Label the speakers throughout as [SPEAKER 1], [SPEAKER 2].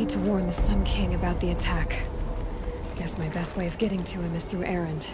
[SPEAKER 1] need to warn the Sun King about the attack. Guess my best way of getting to him is through Erend.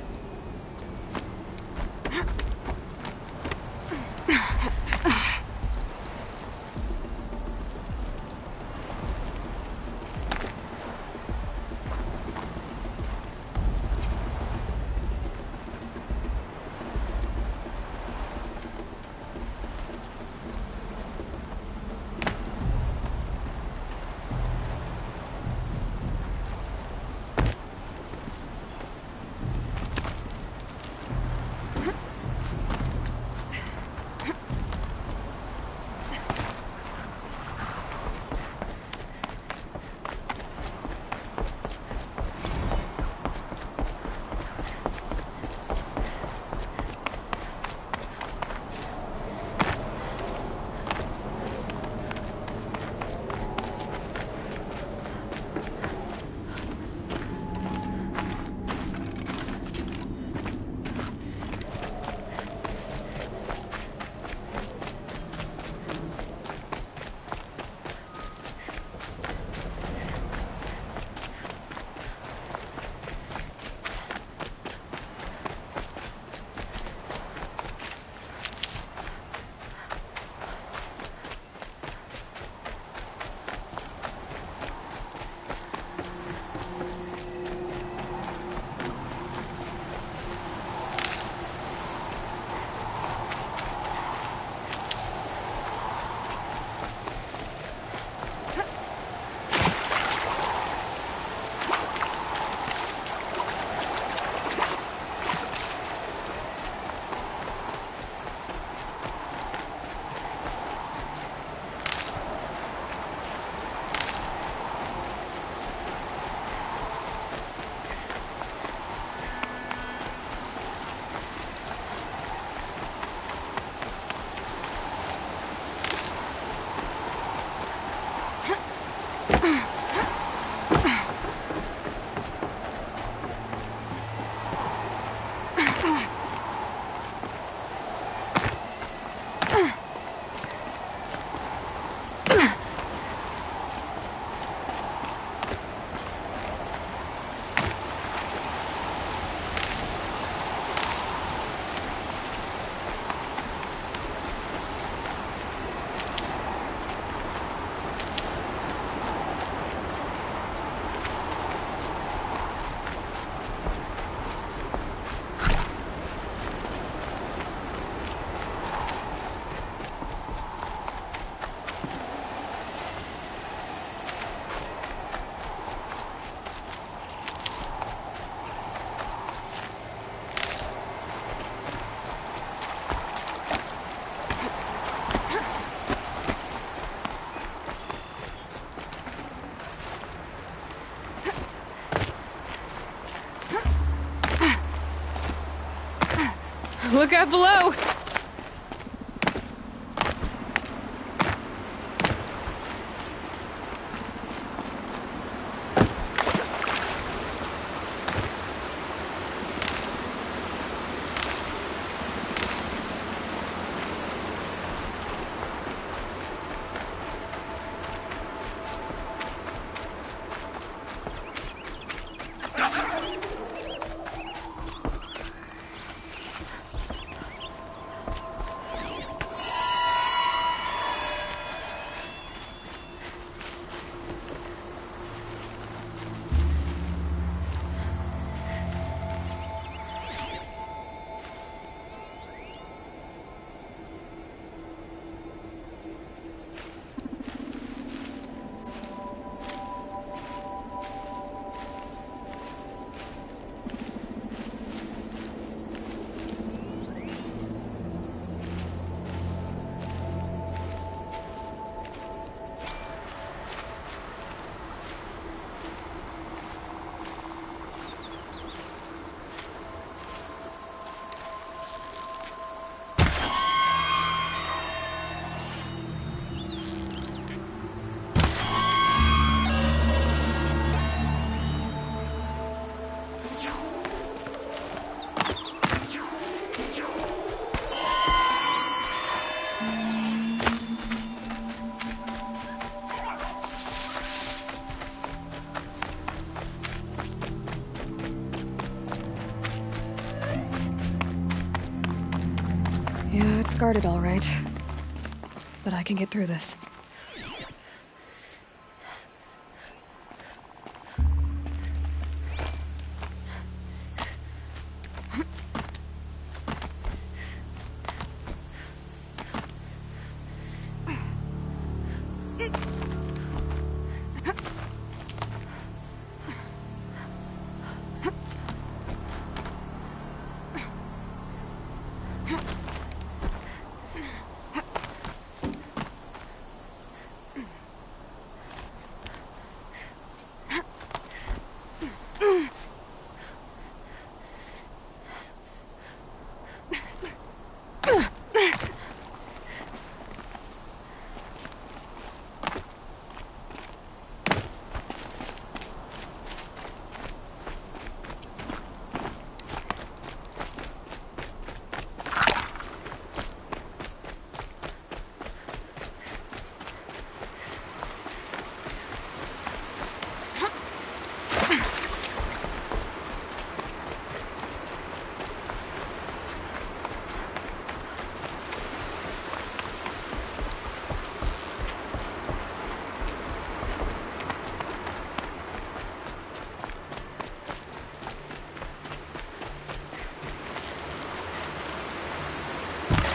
[SPEAKER 2] Look out below!
[SPEAKER 1] It's guarded all right. But I can get through this.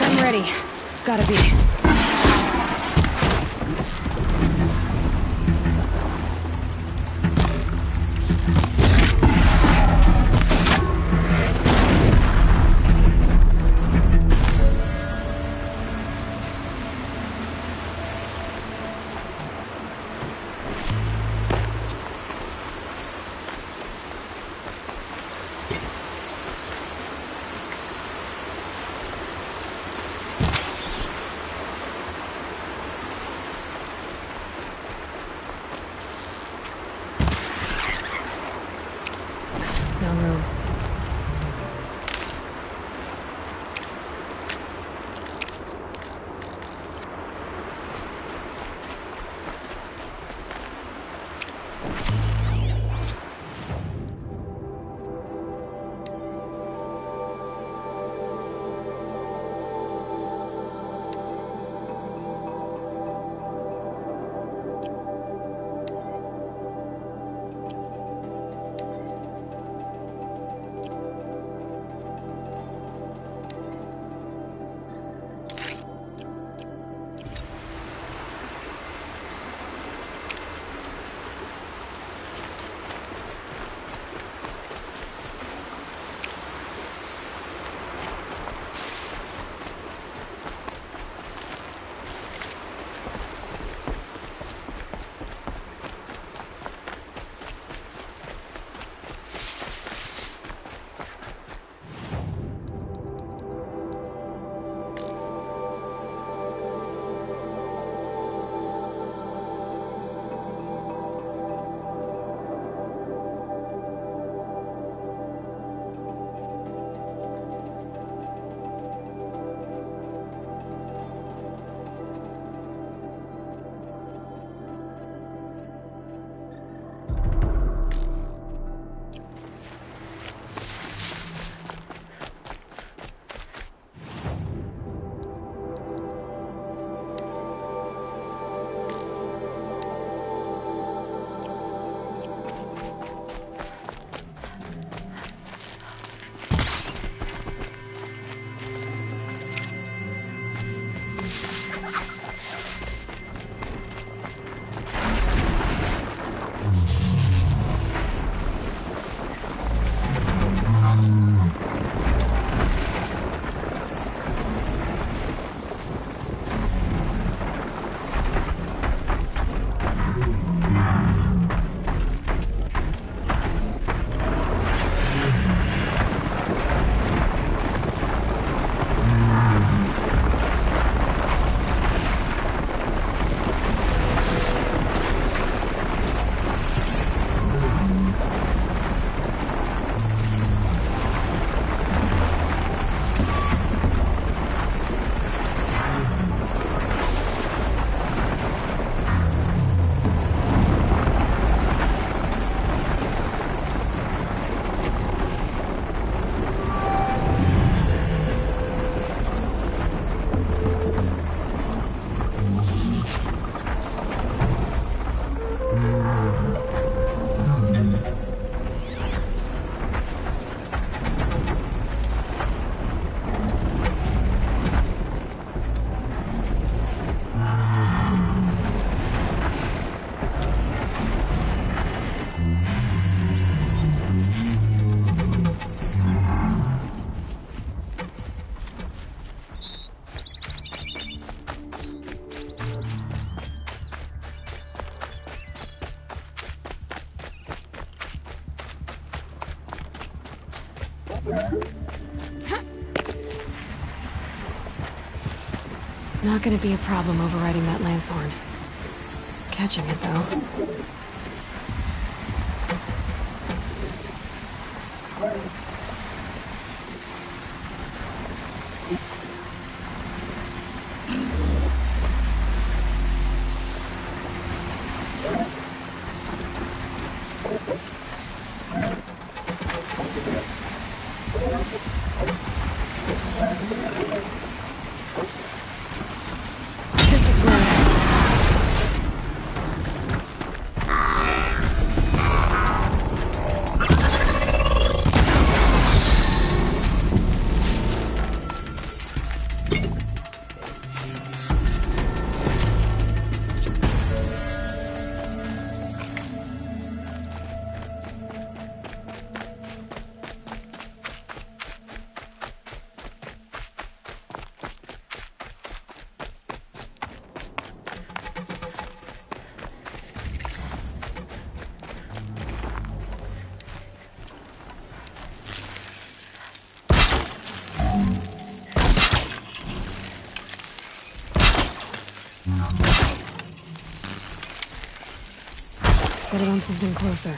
[SPEAKER 1] I'm ready. Gotta be. Not gonna be a problem overriding that lance horn. Catching it, though. This is where... Set it on something closer.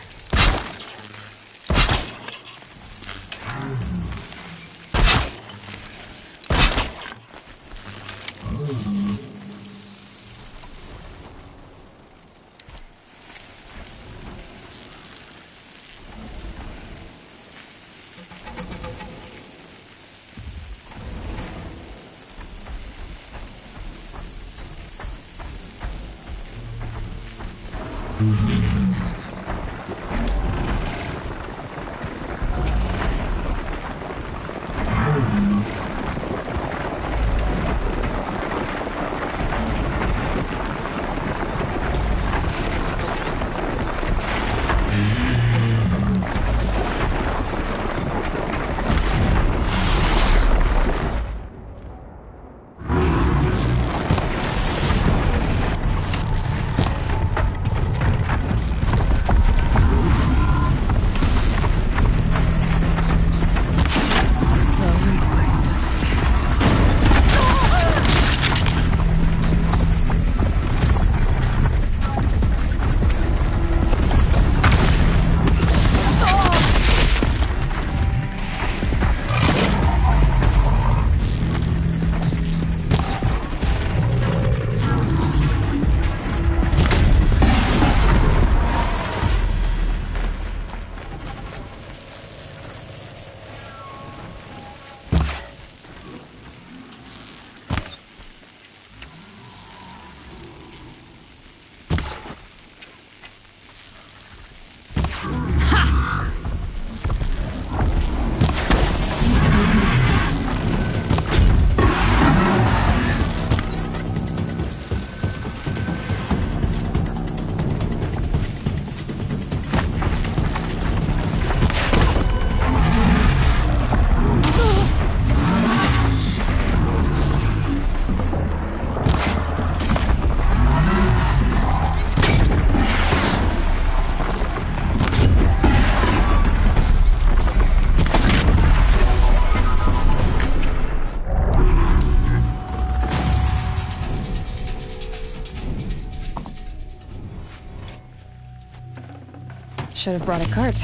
[SPEAKER 1] Should have brought a cart.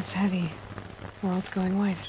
[SPEAKER 1] It's heavy. World's going white.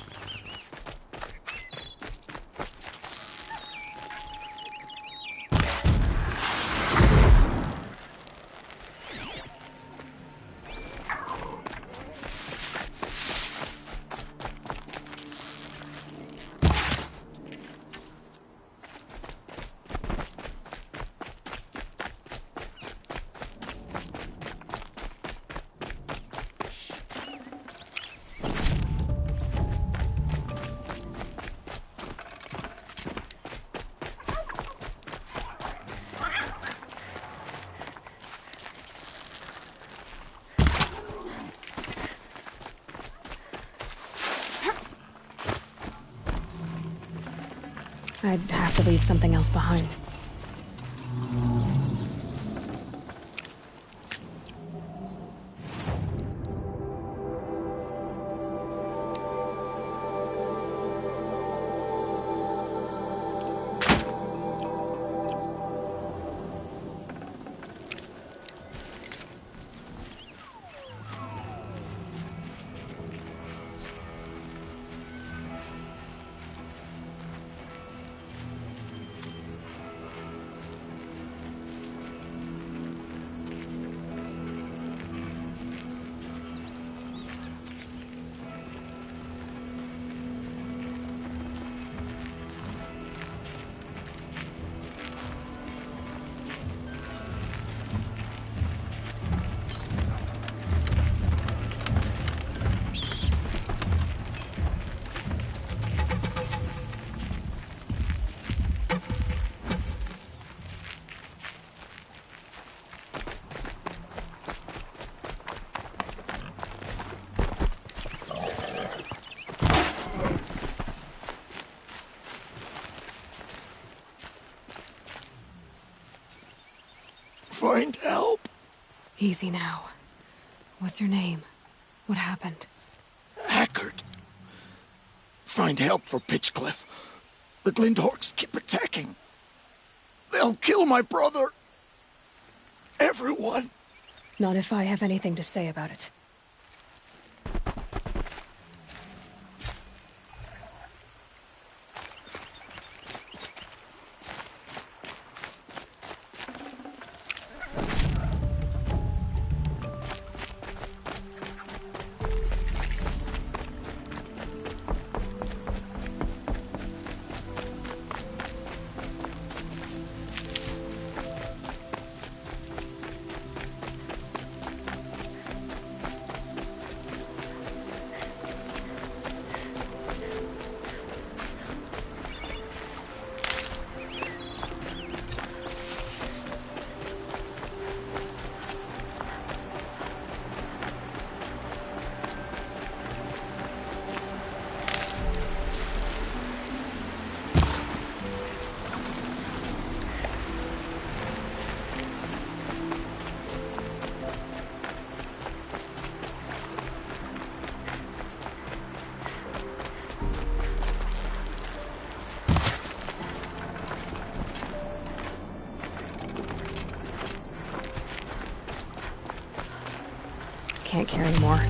[SPEAKER 1] I'd have to leave something else behind.
[SPEAKER 3] Find help.
[SPEAKER 1] Easy now. What's your name? What happened?
[SPEAKER 3] Hackard. Find help for Pitchcliff. The Glindorks keep attacking. They'll kill my brother. Everyone.
[SPEAKER 1] Not if I have anything to say about it. Can't carry more.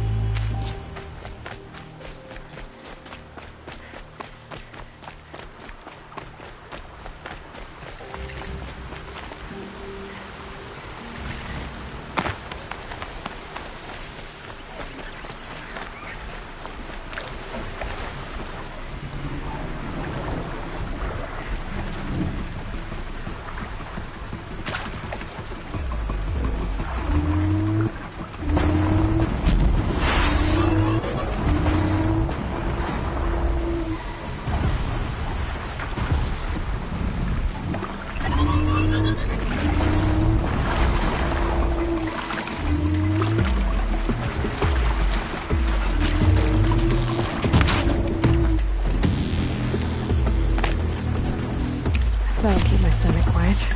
[SPEAKER 1] That'll keep my stomach quiet.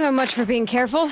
[SPEAKER 2] So much for being careful.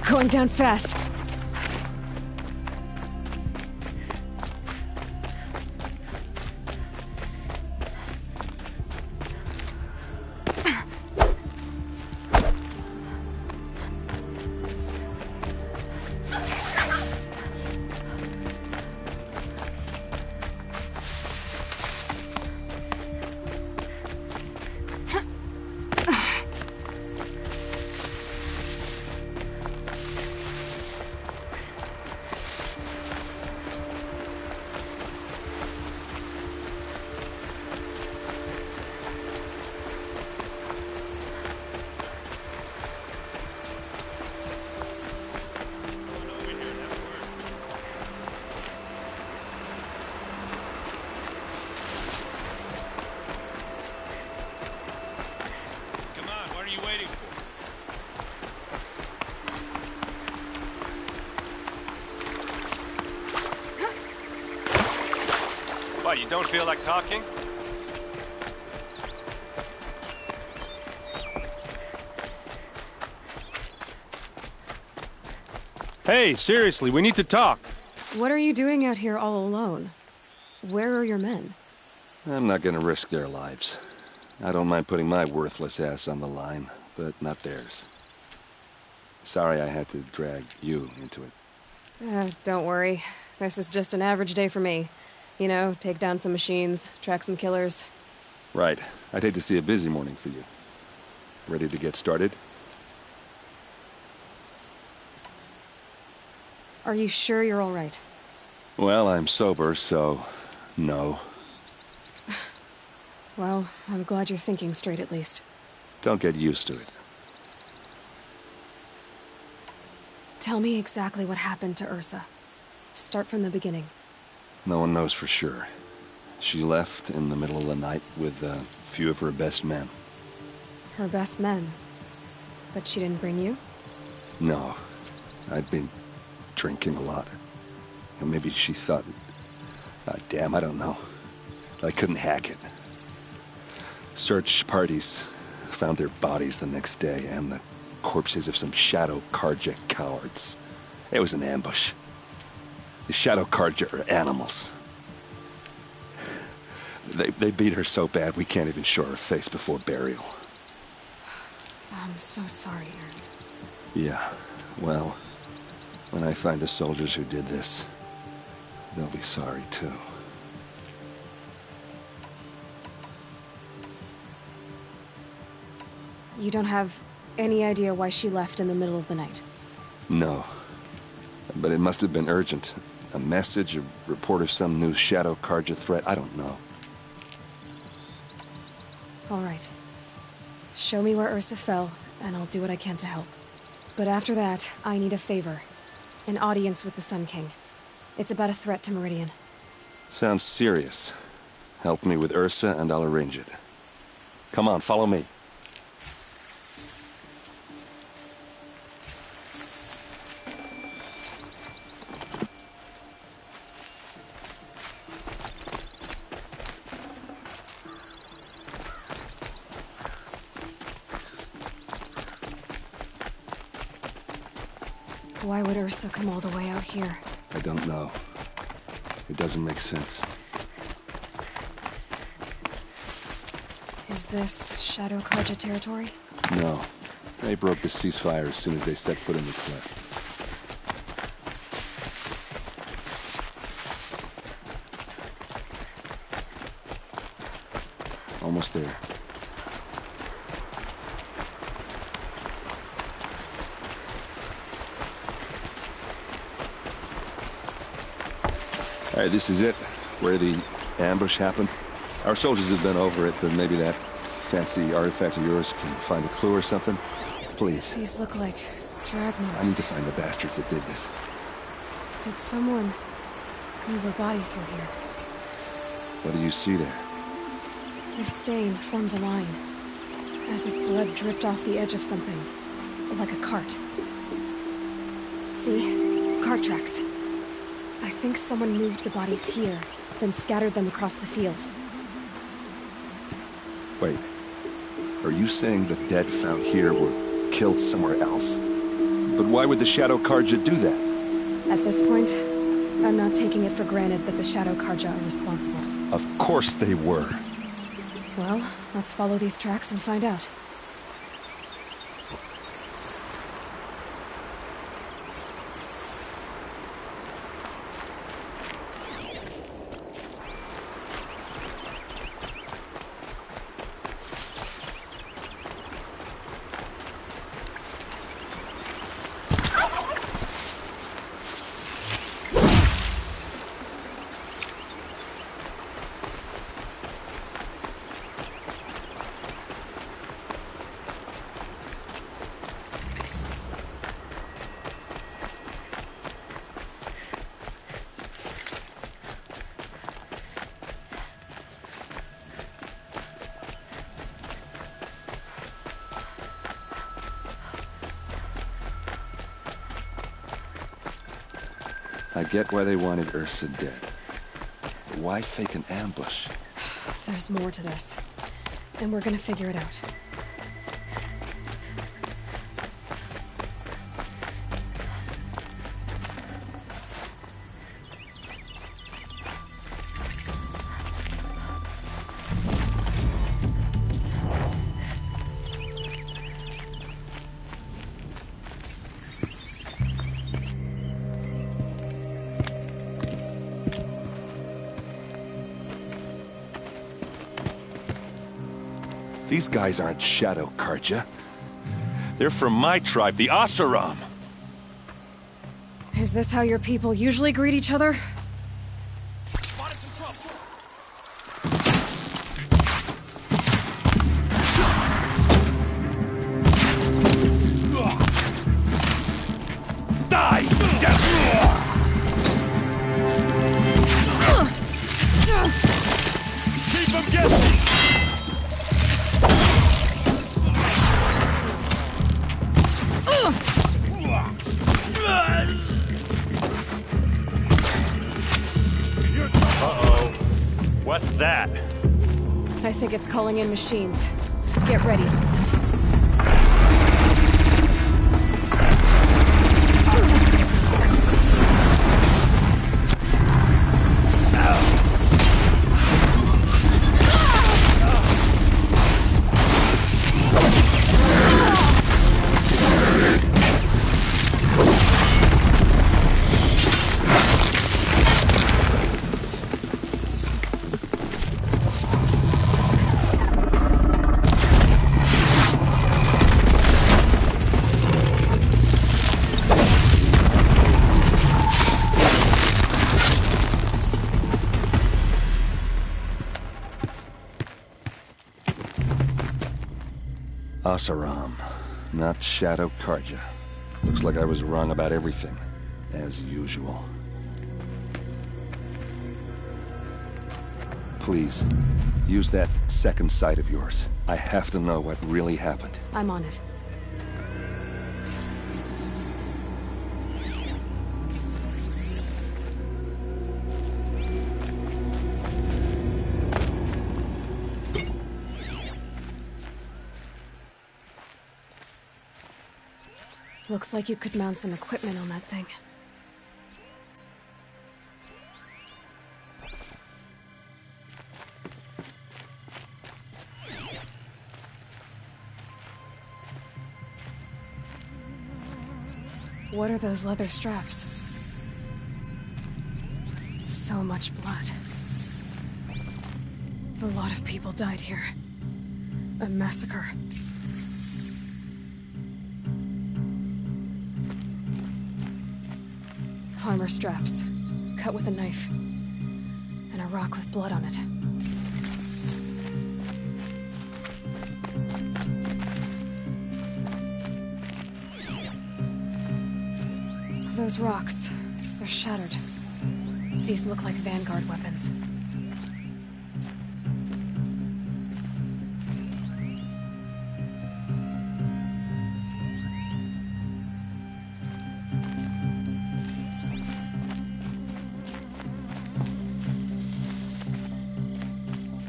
[SPEAKER 2] Going down fast.
[SPEAKER 4] What, you don't feel like talking?
[SPEAKER 5] Hey, seriously, we need to talk.
[SPEAKER 2] What are you doing out here all alone? Where are your men?
[SPEAKER 6] I'm not gonna risk their lives. I don't mind putting my worthless ass on the line, but not theirs. Sorry I had to drag you into it.
[SPEAKER 2] Don't worry. This is just an average day for me. You know, take down some machines, track some killers.
[SPEAKER 6] Right. I'd hate to see a busy morning for you. Ready to get started?
[SPEAKER 2] Are you sure you're all right?
[SPEAKER 6] Well, I'm sober, so no.
[SPEAKER 2] Well, I'm glad you're thinking straight at least.
[SPEAKER 6] Don't get used to it.
[SPEAKER 2] Tell me exactly what happened to Ursa. Start from the beginning.
[SPEAKER 6] No one knows for sure. She left in the middle of the night with a few of her best men.
[SPEAKER 2] Her best men? But she didn't bring you?
[SPEAKER 6] No. I'd been drinking a lot. And maybe she thought... damn, I don't know. I couldn't hack it. Search parties found their bodies the next day, and the corpses of some Shadow Karja cowards. It was an ambush. The Shadow Karja are animals. They beat her so bad we can't even show her face before burial.
[SPEAKER 2] I'm so sorry, Erend.
[SPEAKER 6] Yeah, well, when I find the soldiers who did this, They'll be sorry, too.
[SPEAKER 2] You don't have any idea why she left in the middle of the night?
[SPEAKER 6] No. But it must have been urgent. A message, a report of some new Shadow Karja threat, I don't know.
[SPEAKER 2] All right. Show me where Ursa fell, and I'll do what I can to help. But after that, I need a favor. An audience with the Sun King. It's about a threat to Meridian.
[SPEAKER 6] Sounds serious. Help me with Ursa, and I'll arrange it. Come on, follow me.
[SPEAKER 2] Why would Ursa come all the way out here?
[SPEAKER 6] I don't know. It doesn't make sense.
[SPEAKER 2] Is this Shadow Karja territory?
[SPEAKER 6] No. They broke the ceasefire as soon as they set foot in the cliff. Almost there. All right, this is it, where the ambush happened. Our soldiers have been over it, but maybe that fancy artifact of yours can find a clue or something. Please.
[SPEAKER 2] These look like drag marks.
[SPEAKER 6] I need to find the bastards that did this.
[SPEAKER 2] Did someone move a body through here?
[SPEAKER 6] What do you see there?
[SPEAKER 2] This stain forms a line, as if blood dripped off the edge of something, like a cart. See? Cart tracks. I think someone moved the bodies here, then scattered them across the field.
[SPEAKER 6] Wait. Are you saying the dead found here were killed somewhere else? But why would the Shadow Karja do that?
[SPEAKER 2] At this point, I'm not taking it for granted that the Shadow Karja are responsible.
[SPEAKER 6] Of course they were.
[SPEAKER 2] Well, let's follow these tracks and find out.
[SPEAKER 6] I get why they wanted Ursa dead. But why fake an ambush?
[SPEAKER 2] There's more to this, and we're gonna figure it out.
[SPEAKER 6] These guys aren't Shadow Karja. They're from my tribe, the Asaram.
[SPEAKER 2] Is this how your people usually greet each other?
[SPEAKER 6] Die! Keep them guessing!
[SPEAKER 4] Uh-oh. What's that?
[SPEAKER 2] I think it's calling in machines. Get ready.
[SPEAKER 6] Asaram, not Shadow Karja. Looks like I was wrong about everything, as usual. Please, use that second sight of yours. I have to know what really happened.
[SPEAKER 2] I'm on it. Looks like you could mount some equipment on that thing. What are those leather straps? So much blood. A lot of people died here. A massacre. Armor straps, cut with a knife, and a rock with blood on it. Those rocks, they're shattered. These look like Vanguard weapons.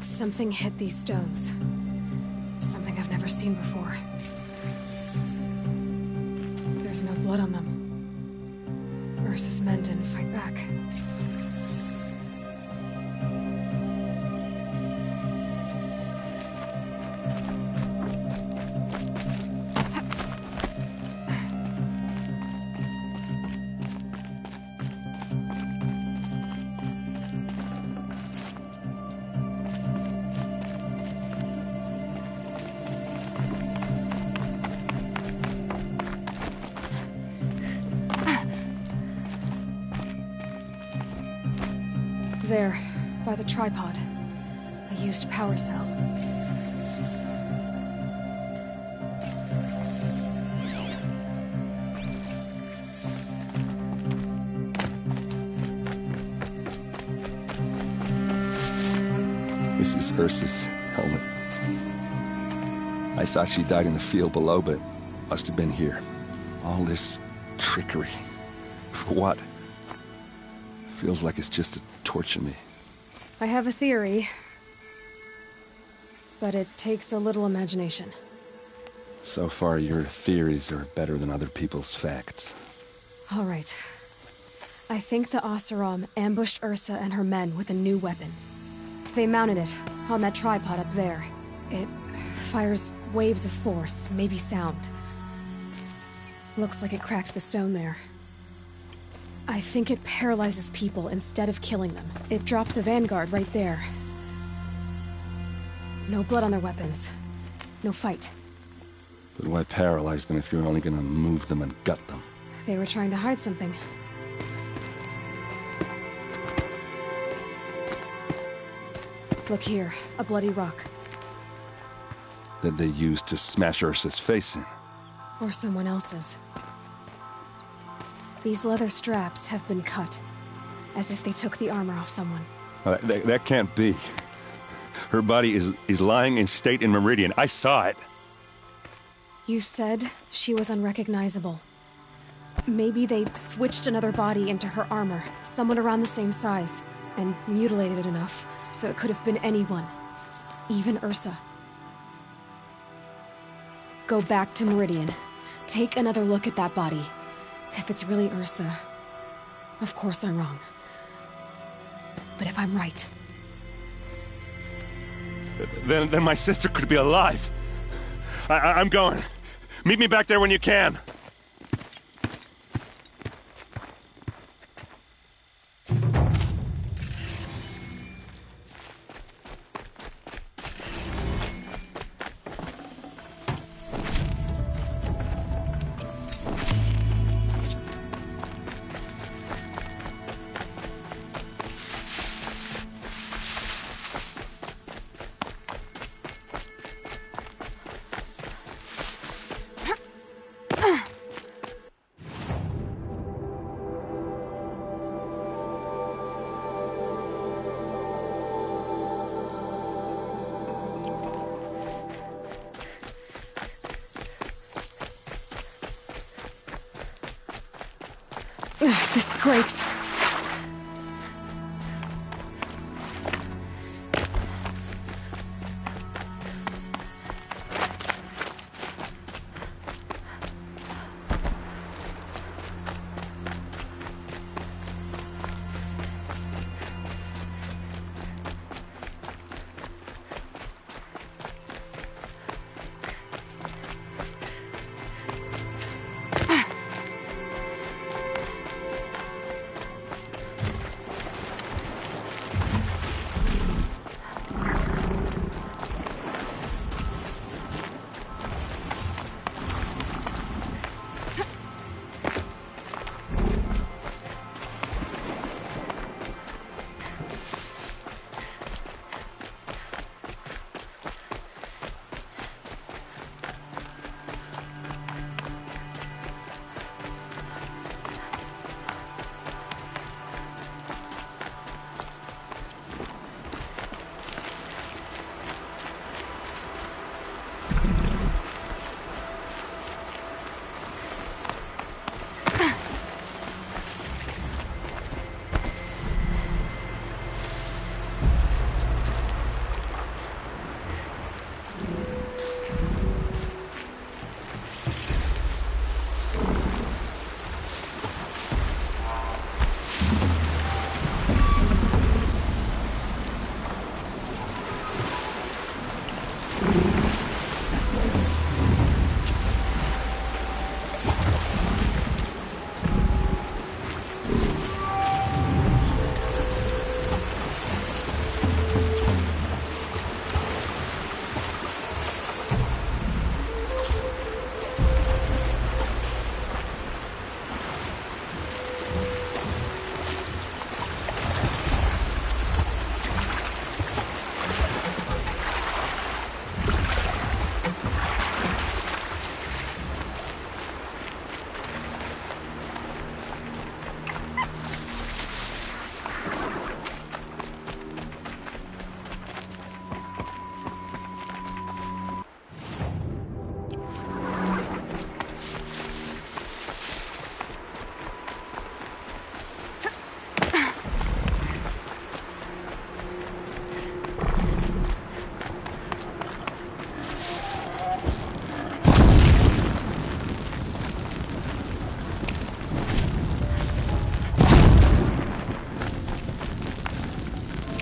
[SPEAKER 2] Something hit these stones. Something I've never seen before. There's no blood on them. Ursa's men didn't fight back. There, by the tripod. A used power cell.
[SPEAKER 6] This is Ursa's helmet. I thought she died in the field below, but it must have been here. All this trickery. For what? Feels like it's just to torture me.
[SPEAKER 2] I have a theory, but it takes a little imagination.
[SPEAKER 6] So far, your theories are better than other people's facts.
[SPEAKER 2] All right. I think the Oseram ambushed Ursa and her men with a new weapon. They mounted it on that tripod up there. It fires waves of force, maybe sound. Looks like it cracked the stone there. I think it paralyzes people instead of killing them. It dropped the Vanguard right there. No blood on their weapons. No fight.
[SPEAKER 6] But why paralyze them if you're only gonna move them and gut them?
[SPEAKER 2] They were trying to hide something. Look here, a bloody rock.
[SPEAKER 6] That they used to smash Ursa's face in.
[SPEAKER 2] Or someone else's. These leather straps have been cut, as if they took the armor off someone.
[SPEAKER 6] That can't be. Her body is lying in state in Meridian. I saw it.
[SPEAKER 2] You said she was unrecognizable. Maybe they switched another body into her armor, someone around the same size, and mutilated it enough, so it could have been anyone. Even Ursa. Go back to Meridian. Take another look at that body. If it's really Ursa, of course I'm wrong. But if I'm right...
[SPEAKER 5] Then my sister could be alive. I'm going. Meet me back there when you can.
[SPEAKER 2] The scrapes.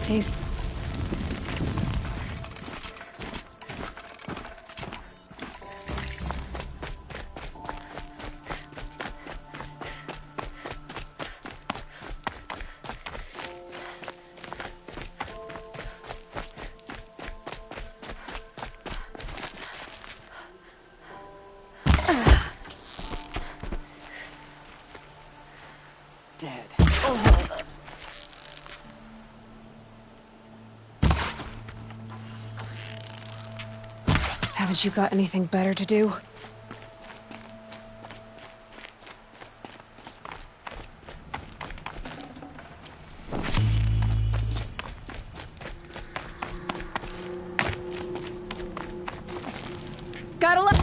[SPEAKER 2] Taste.
[SPEAKER 7] Dead.
[SPEAKER 2] Haven't you got anything better to do? Gotta let.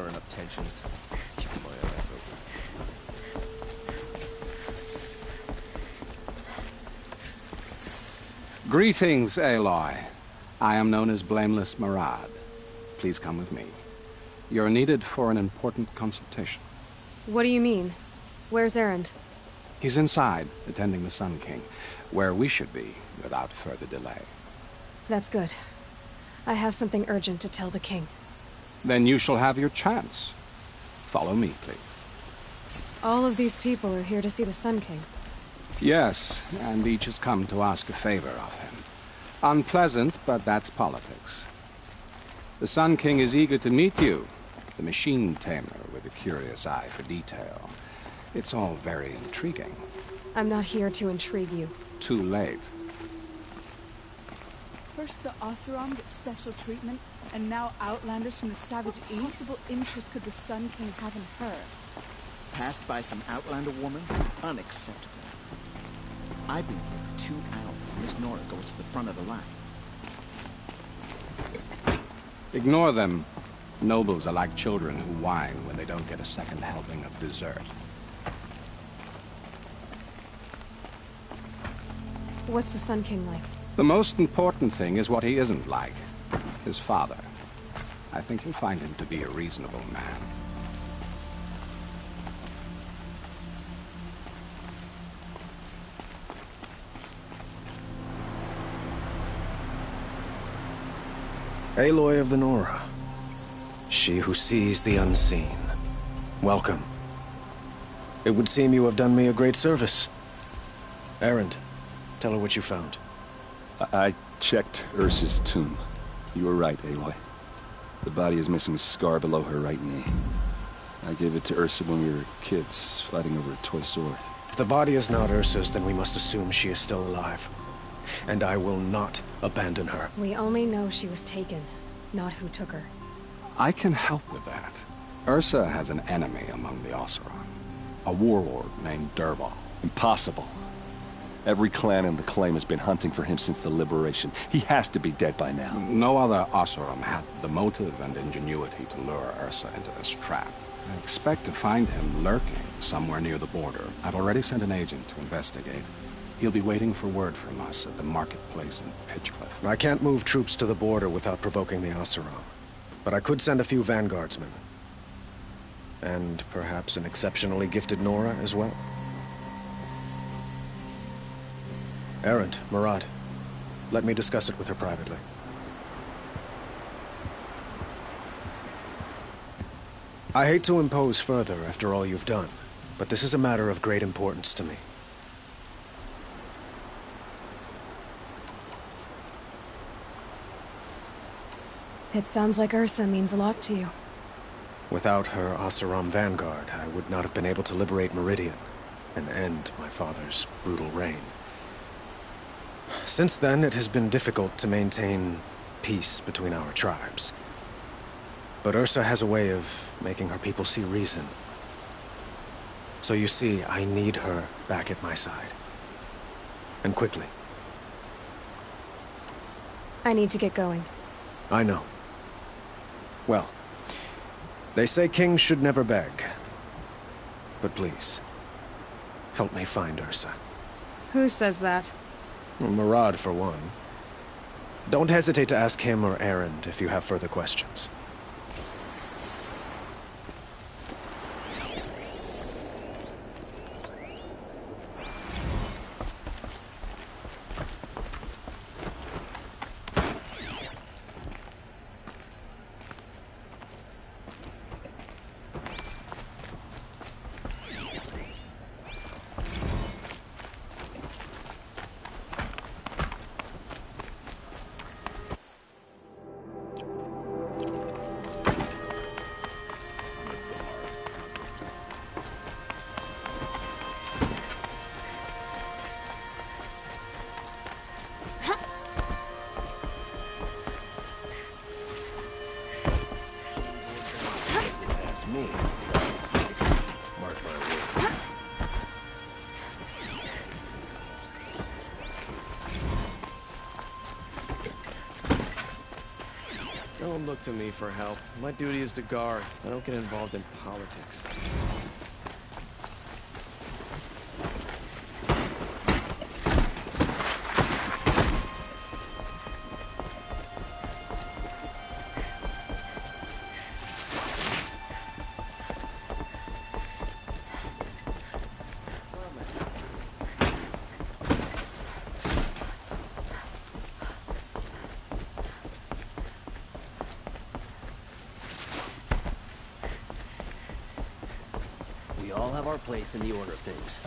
[SPEAKER 7] stirring up tensions. Keep my eyes open.
[SPEAKER 8] Greetings, Aloy. I am known as Blameless Marad. Please come with me. You're needed for an important consultation.
[SPEAKER 2] What do you mean? Where's Erend?
[SPEAKER 8] He's inside, attending the Sun King, where we should be, without further delay.
[SPEAKER 2] That's good. I have something urgent to tell the king.
[SPEAKER 8] Then you shall have your chance. Follow me, please.
[SPEAKER 2] All of these people are here to see the Sun King.
[SPEAKER 8] Yes, and each has come to ask a favor of him. Unpleasant, but that's politics. The Sun King is eager to meet you, the machine tamer with a curious eye for detail. It's all very intriguing.
[SPEAKER 2] I'm not here to intrigue you.
[SPEAKER 8] Too late.
[SPEAKER 9] First the Oseram get special treatment, and now Outlanders from the Savage East? What possible interest could the Sun King have in her?
[SPEAKER 3] Passed by some Outlander woman? Unacceptable. I've been here for 2 hours, and Miss Nora goes to the front of the line.
[SPEAKER 8] Ignore them. Nobles are like children who whine when they don't get a second helping of dessert.
[SPEAKER 2] What's the Sun King like?
[SPEAKER 8] The most important thing is what he isn't like. His father. I think you'll find him to be a reasonable man.
[SPEAKER 7] Aloy of the Nora. She who sees the unseen. Welcome. It would seem you have done me a great service. Erend, tell her what you found.
[SPEAKER 6] I checked Ursa's tomb. You were right, Aloy. The body is missing a scar below her right knee. I gave it to Ursa when we were kids, fighting over a toy sword.
[SPEAKER 7] If the body is not Ursa's, then we must assume she is still alive. And I will not abandon her.
[SPEAKER 2] We only know she was taken, not who took her.
[SPEAKER 8] I can help with that. Ursa has an enemy among the Oseram. A warlord named Dervahl.
[SPEAKER 6] Impossible. Every clan in the claim has been hunting for him since the liberation. He has to be dead by now.
[SPEAKER 8] No other Oseram had the motive and ingenuity to lure Ursa into this trap. I expect to find him lurking somewhere near the border. I've already sent an agent to investigate. He'll be waiting for word from us at the marketplace in Pitchcliff.
[SPEAKER 7] I can't move troops to the border without provoking the Oseram. But I could send a few vanguardsmen. And perhaps an exceptionally gifted Nora as well. Erend, Marad, let me discuss it with her privately. I hate to impose further after all you've done, but this is a matter of great importance to me.
[SPEAKER 2] It sounds like Ursa means a lot to you.
[SPEAKER 7] Without her Oseram vanguard, I would not have been able to liberate Meridian and end my father's brutal reign. Since then, it has been difficult to maintain peace between our tribes. But Ursa has a way of making her people see reason. So you see, I need her back at my side. And quickly.
[SPEAKER 2] I need to get going.
[SPEAKER 7] I know. Well, they say kings should never beg. But please, help me find Ursa.
[SPEAKER 2] Who says that?
[SPEAKER 7] Marad, for one. Don't hesitate to ask him or Erend if you have further questions. Don't look
[SPEAKER 10] look to me for help. My duty is to guard. I don't get involved in politics.
[SPEAKER 11] We all have our place in the order of things.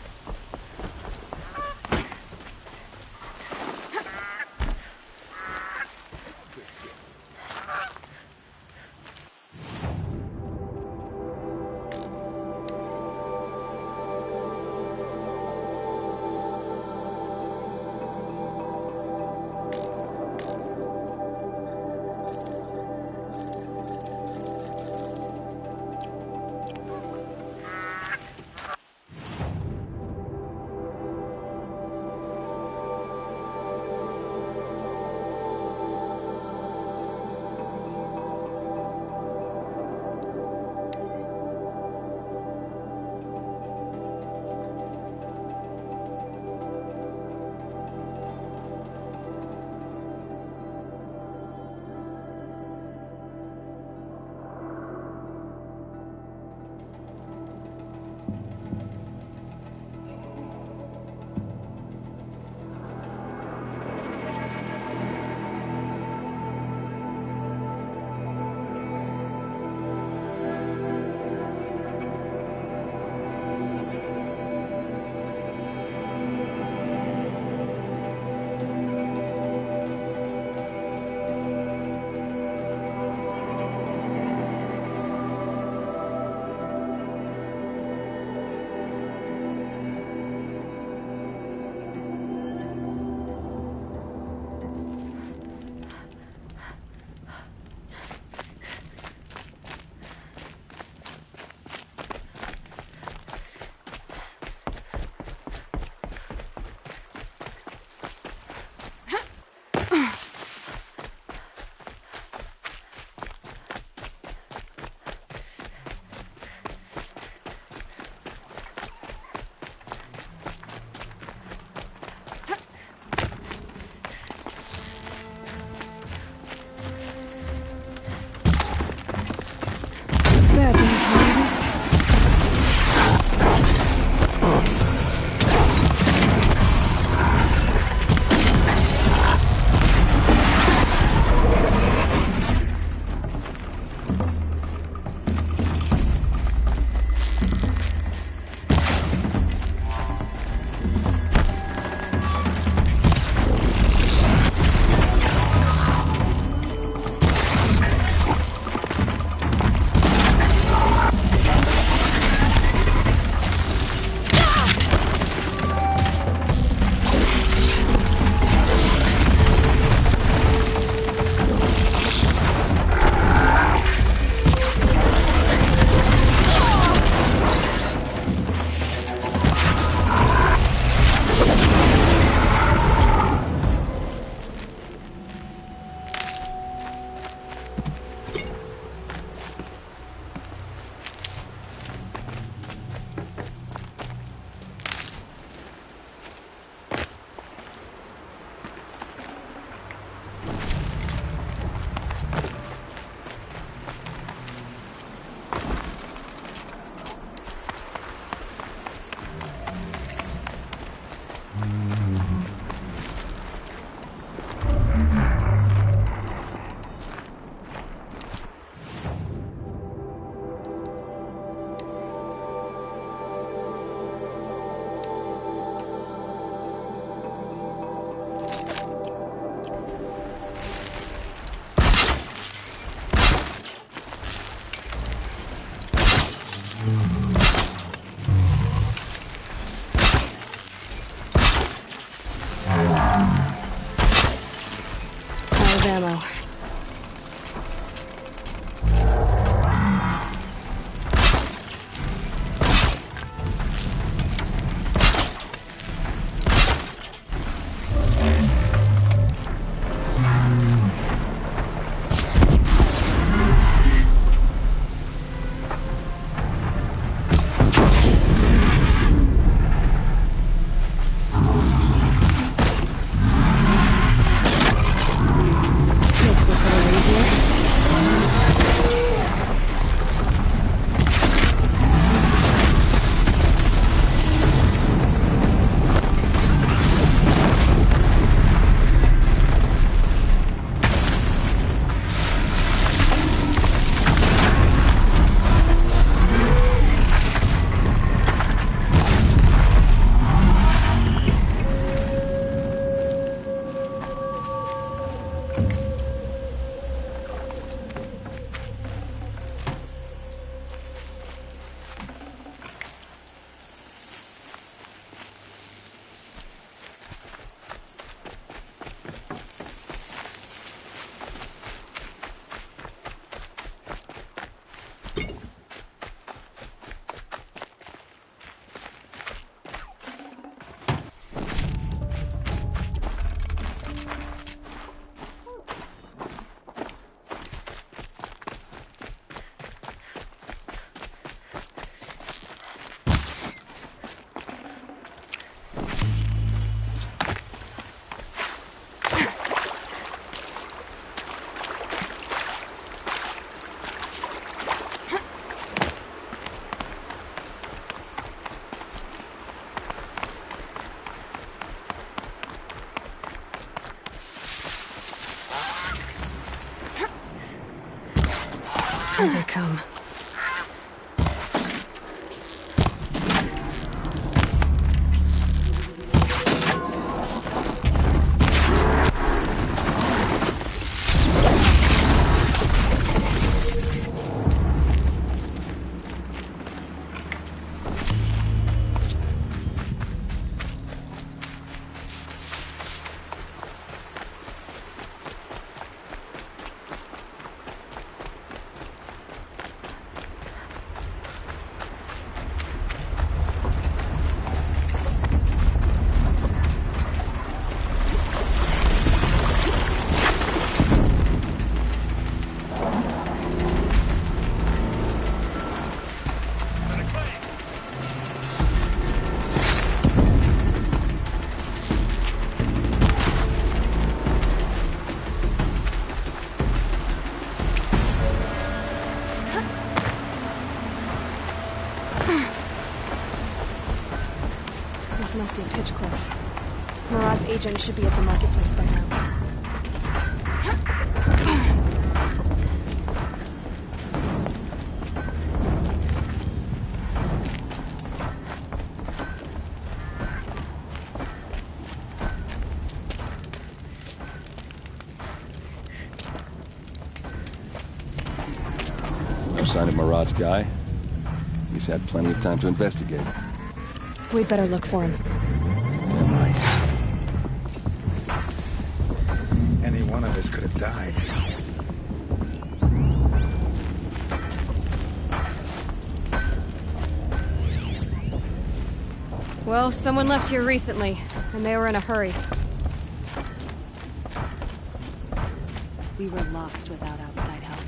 [SPEAKER 2] Ammo.
[SPEAKER 1] Here they come.
[SPEAKER 2] This must be Pitchcliff. Murad's agent should be at the marketplace by now.
[SPEAKER 6] No sign of Murad's guy? He's had plenty of time to investigate.
[SPEAKER 2] We'd better look for him.
[SPEAKER 6] Damn right.
[SPEAKER 12] Any one of us could have died.
[SPEAKER 2] Well, someone left here recently, and they were in a hurry.
[SPEAKER 13] We were lost without outside help.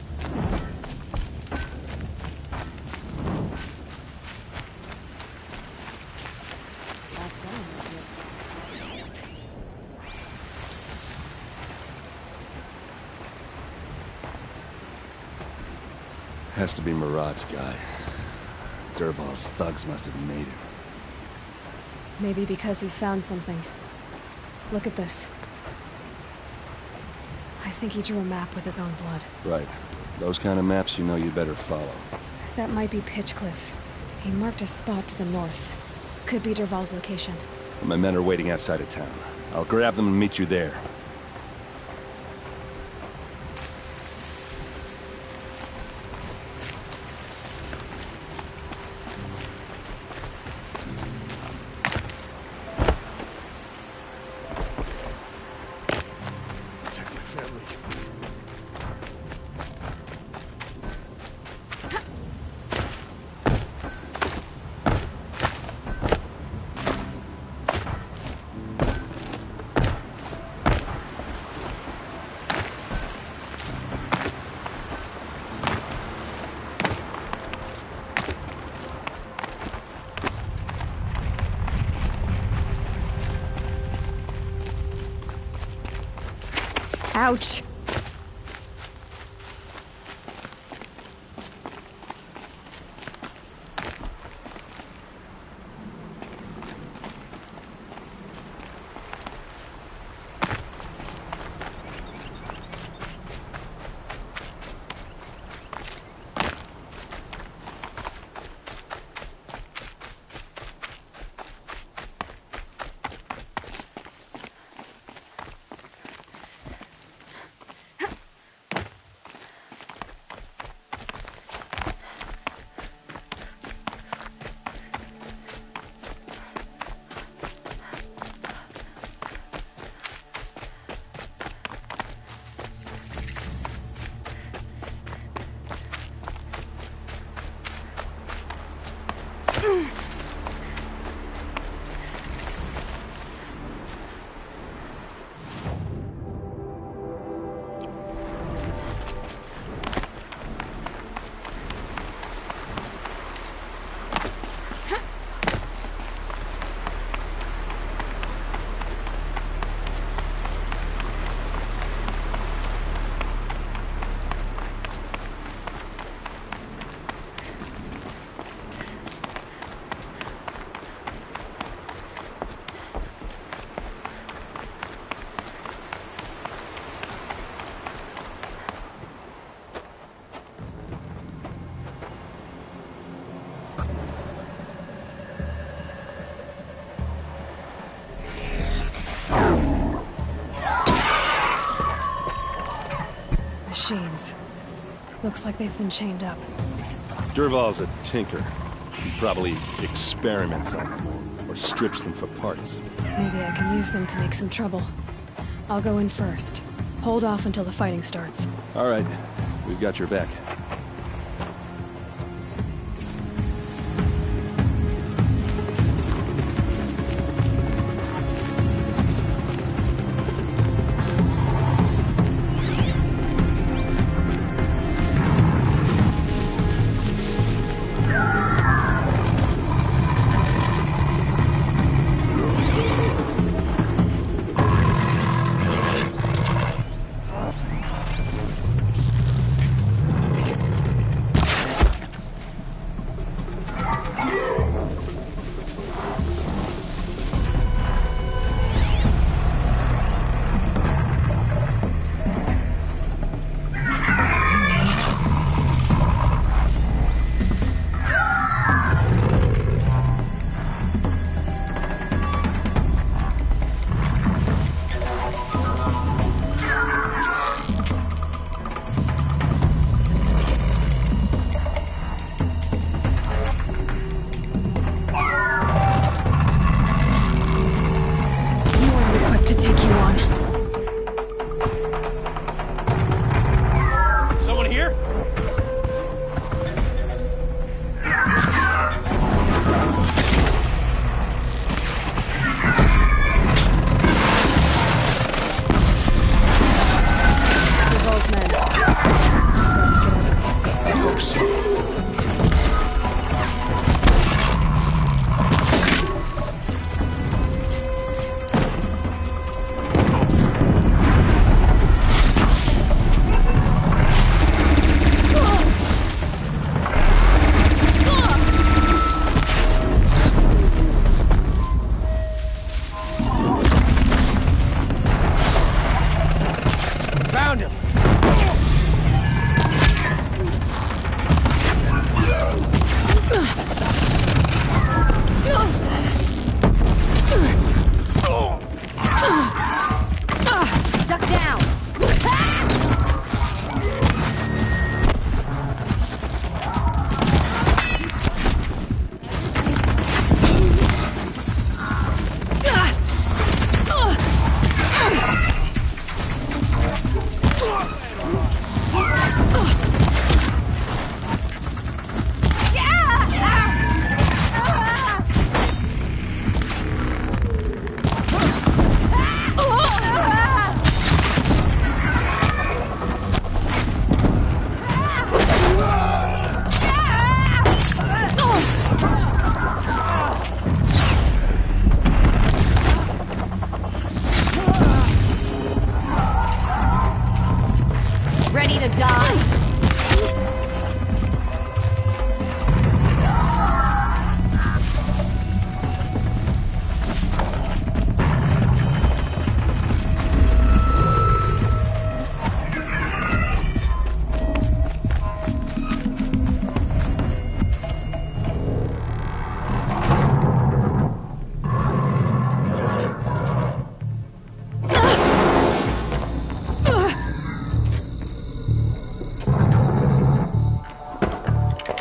[SPEAKER 6] Has to be Murad's guy. Dervahl's thugs must have made it.
[SPEAKER 2] Maybe because he found something. Look at this. I think he drew a map with his own blood.
[SPEAKER 6] Right. Those kind of maps you know you better follow.
[SPEAKER 2] That might be Pitchcliff. He marked a spot to the north. Could be Dervahl's location.
[SPEAKER 6] My men are waiting outside of town. I'll grab them and meet you there.
[SPEAKER 2] Ouch! machines. Looks like they've been chained up.
[SPEAKER 6] Durval's a tinker. He probably experiments on them, or strips them for parts.
[SPEAKER 2] Maybe I can use them to make some trouble. I'll go in first. Hold off until the fighting starts.
[SPEAKER 6] All right, we've got your back.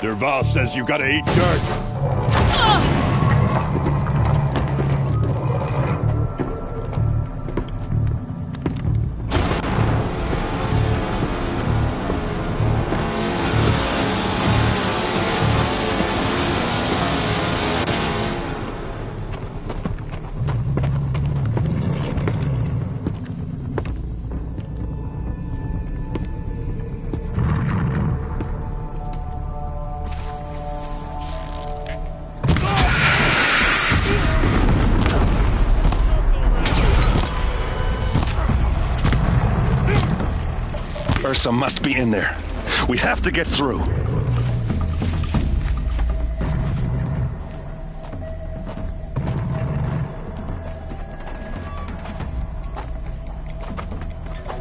[SPEAKER 5] Durval says you gotta eat dirt.
[SPEAKER 6] Ursa must be in there. We have to get through.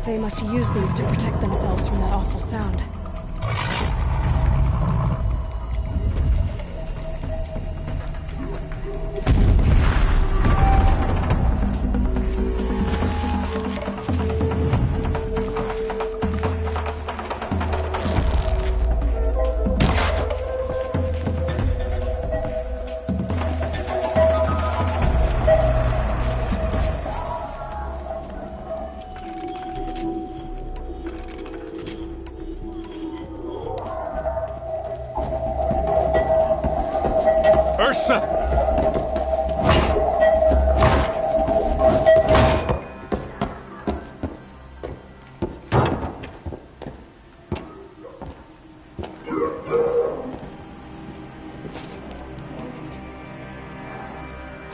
[SPEAKER 2] They must use these to protect themselves from that awful sound.
[SPEAKER 5] Ursa!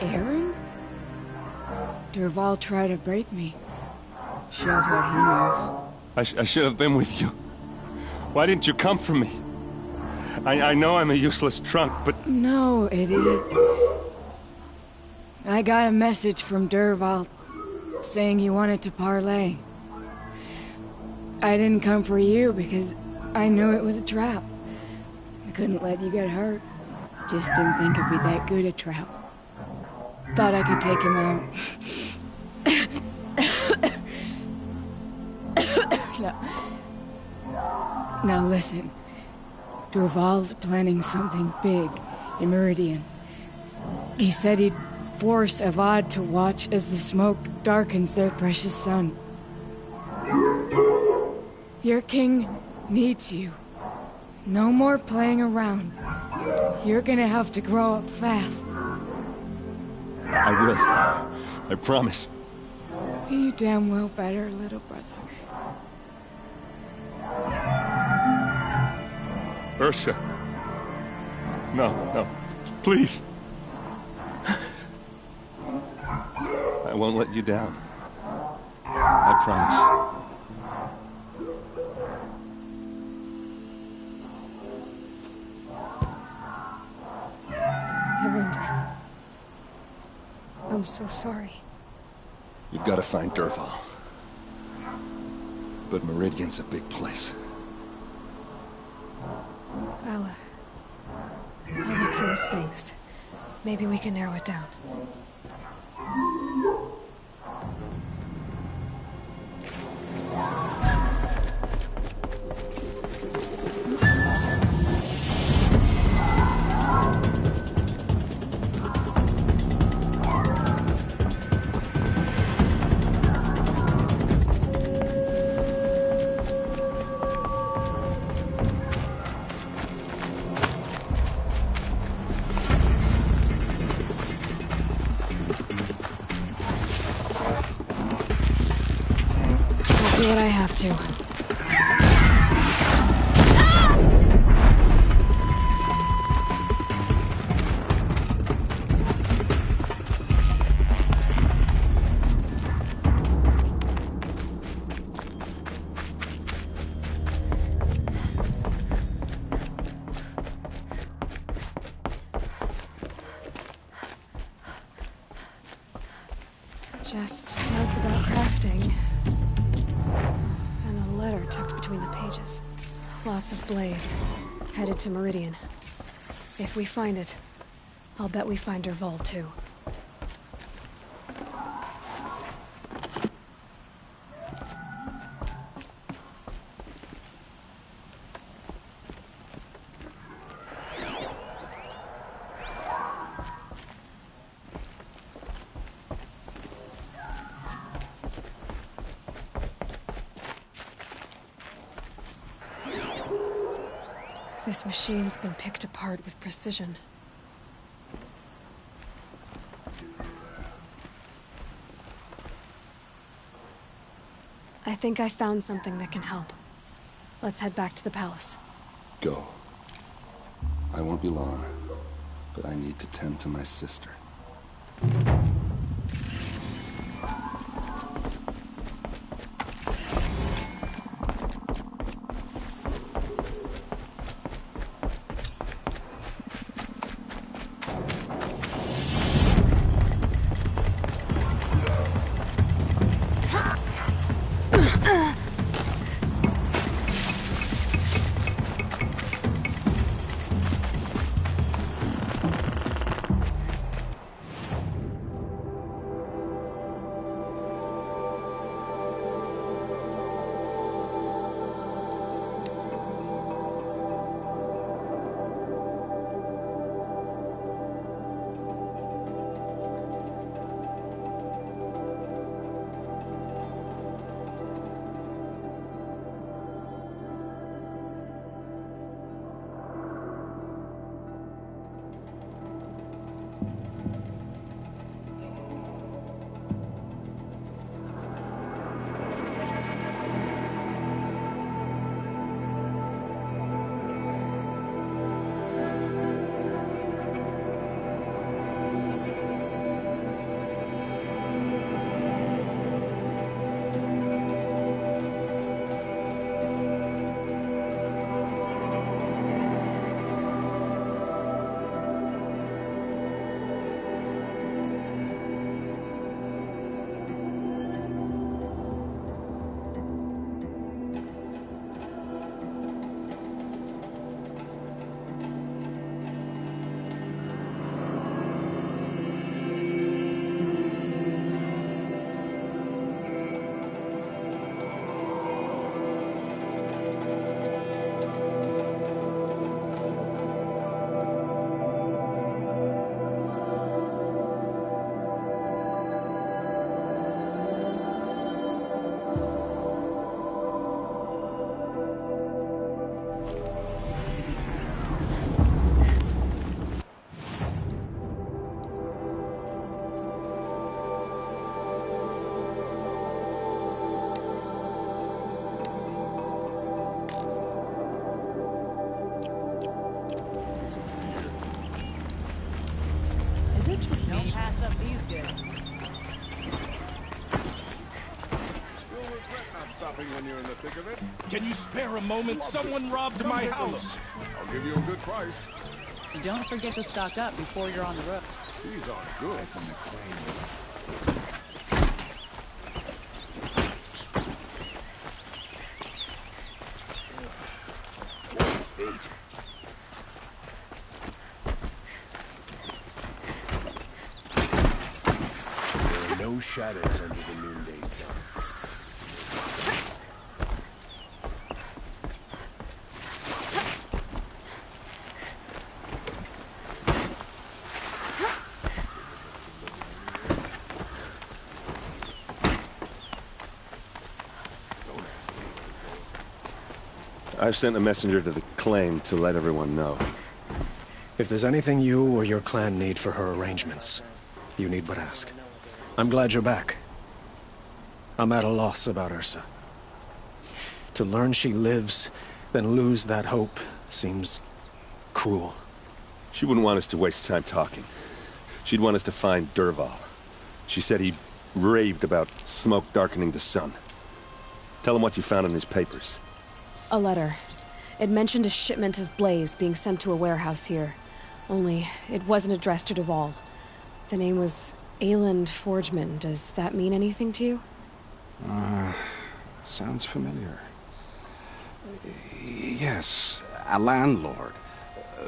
[SPEAKER 14] Aaron? Durval tried to break me. Shows what he knows.
[SPEAKER 5] I should have been with you. Why didn't you come for me? I know I'm a useless trunk, but...
[SPEAKER 14] No, idiot. I got a message from Durval saying he wanted to parlay. I didn't come for you because I knew it was a trap. I couldn't let you get hurt. Just didn't think it'd be that good a trap. Thought I could take him out. Now listen. Durval's planning something big in Meridian. He said he'd force Avad to watch as the smoke darkens their precious sun. Your king needs you. No more playing around. You're gonna have to grow up fast.
[SPEAKER 5] I will. I promise.
[SPEAKER 14] You damn well better, little brother.
[SPEAKER 5] Ursa. No, no. Please. I won't let you down. I promise.
[SPEAKER 1] Erend. I'm so sorry.
[SPEAKER 6] You've got to find Durval. But Meridian's a big place.
[SPEAKER 1] I'll look through his things. Maybe we can narrow it down. Do what I have to. Just notes about crafting. And a letter tucked between the pages. Lots of blaze. Headed to Meridian. If we find it, I'll bet we find Durval too. This machine's been picked apart with precision. I think I found something that can help. Let's head back to the palace.
[SPEAKER 6] Go. I won't be long, but I need to tend to my sister.
[SPEAKER 9] Interest me.
[SPEAKER 13] Don't pass up these goods.
[SPEAKER 15] You'll regret not stopping when you're in the thick of it.
[SPEAKER 16] Can you spare a moment? Someone robbed my house.
[SPEAKER 15] I'll give you a good price.
[SPEAKER 13] Don't forget to stock up before you're on the road.
[SPEAKER 15] These are good.
[SPEAKER 16] There are no shadows under the noonday sun.
[SPEAKER 6] I've sent a messenger to the claim to let everyone know.
[SPEAKER 7] If there's anything you or your clan need for her arrangements, you need but ask. I'm glad you're back. I'm at a loss about Ursa. To learn she lives, then lose that hope, seems cruel.
[SPEAKER 6] She wouldn't want us to waste time talking. She'd want us to find Dervahl. She said he raved about smoke darkening the sun. Tell him what you found in his papers.
[SPEAKER 2] A letter. It mentioned a shipment of blaze being sent to a warehouse here. Only, it wasn't addressed to Dervahl. The name was Ayland Forgeman. Does that mean anything to you?
[SPEAKER 8] Sounds familiar. Yes, a landlord.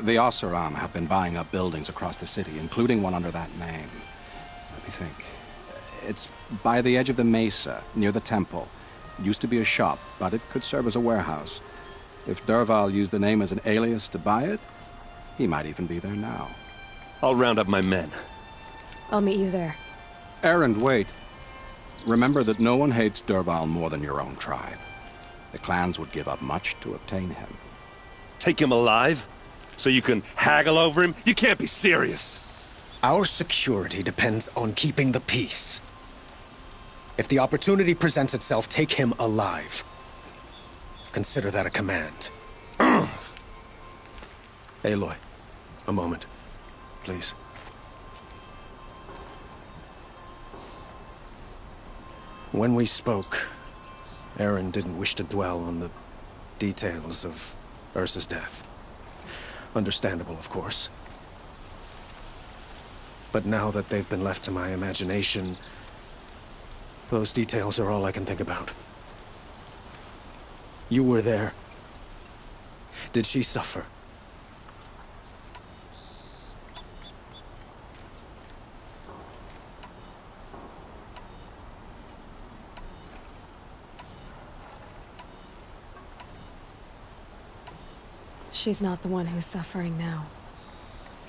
[SPEAKER 8] The Oseram have been buying up buildings across the city, including one under that name. Let me think. It's by the edge of the mesa, near the temple. Used to be a shop, but it could serve as a warehouse. If Dervahl used the name as an alias to buy it, he might even be there now.
[SPEAKER 6] I'll round up my men.
[SPEAKER 2] I'll meet you there.
[SPEAKER 8] Erend, wait. Remember that no one hates Dervahl more than your own tribe. The clans would give up much to obtain him.
[SPEAKER 6] Take him alive? So you can haggle over him? You can't be serious.
[SPEAKER 7] Our security depends on keeping the peace. If the opportunity presents itself, take him alive. Consider that a command. Aloy, a moment, please. When we spoke, Erend didn't wish to dwell on the details of Ursa's death. Understandable, of course. But now that they've been left to my imagination, those details are all I can think about. You were there. Did she suffer?
[SPEAKER 2] She's not the one who's suffering now.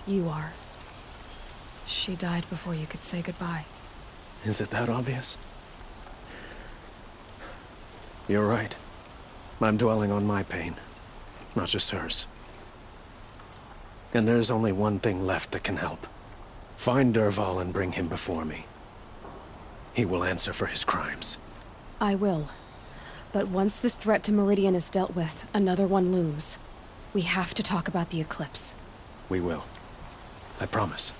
[SPEAKER 2] You are. She died before you could say goodbye.
[SPEAKER 7] Is it that obvious? You're right. I'm dwelling on my pain, not just hers. And there's only one thing left that can help. Find Dervahl and bring him before me. He will answer for his crimes.
[SPEAKER 2] I will. But once this threat to Meridian is dealt with, another one looms. We have to talk about the eclipse.
[SPEAKER 7] We will. I promise.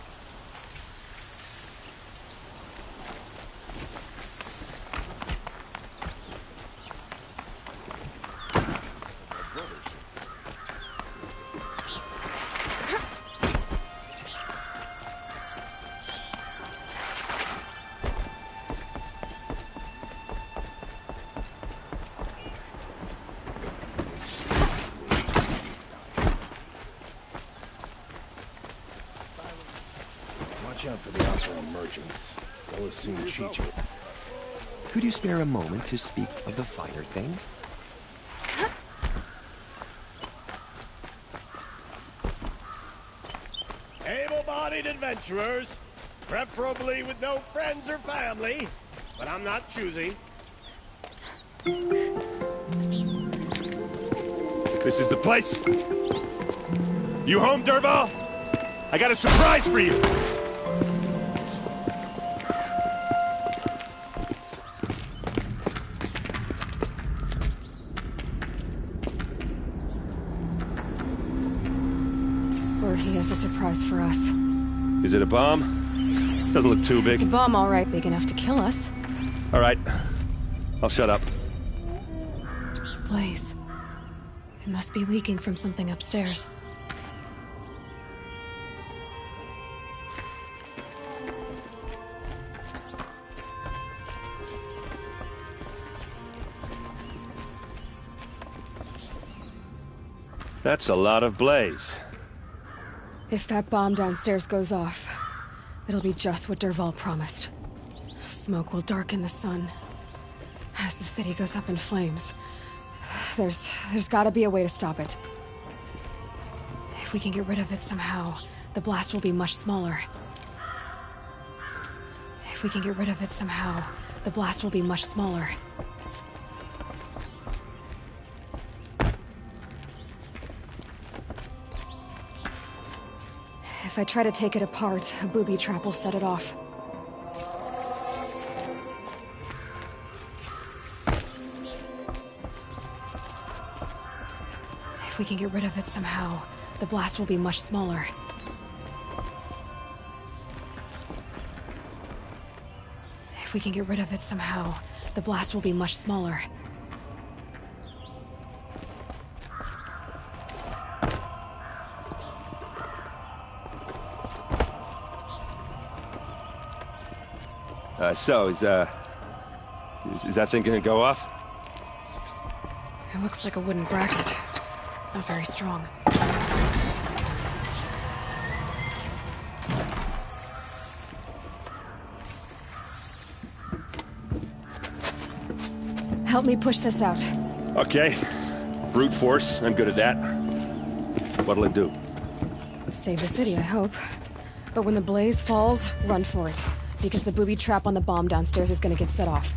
[SPEAKER 16] Watch out for the Oseram merchants. They'll as soon cheat you.
[SPEAKER 11] Could you spare a moment to speak of the finer things?
[SPEAKER 4] Able-bodied adventurers, preferably with no friends or family, but I'm not choosy.
[SPEAKER 5] This is the place. You home, Dervahl? I got a surprise for you.
[SPEAKER 2] Or he has a surprise for us.
[SPEAKER 5] Is it a bomb? Doesn't look too big.
[SPEAKER 2] It's a bomb, all right, big enough to kill us.
[SPEAKER 5] All right. I'll shut up.
[SPEAKER 2] Blaze. It must be leaking from something upstairs.
[SPEAKER 5] That's a lot of blaze.
[SPEAKER 2] If that bomb downstairs goes off, it'll be just what Dervahl promised. Smoke will darken the sun as the city goes up in flames. There's gotta be a way to stop it. If we can get rid of it somehow, the blast will be much smaller. If we can get rid of it somehow, the blast will be much smaller. If I try to take it apart, a booby trap will set it off. If we can get rid of it somehow, the blast will be much smaller. If we can get rid of it somehow, the blast will be much smaller.
[SPEAKER 5] So, is that thing gonna go off?
[SPEAKER 2] It looks like a wooden bracket. Not very strong. Help me push this out.
[SPEAKER 5] Okay. Brute force, I'm good at that. What'll it do?
[SPEAKER 2] Save the city, I hope. But when the blaze falls, run for it. Because the booby trap on the bomb downstairs is gonna get set off.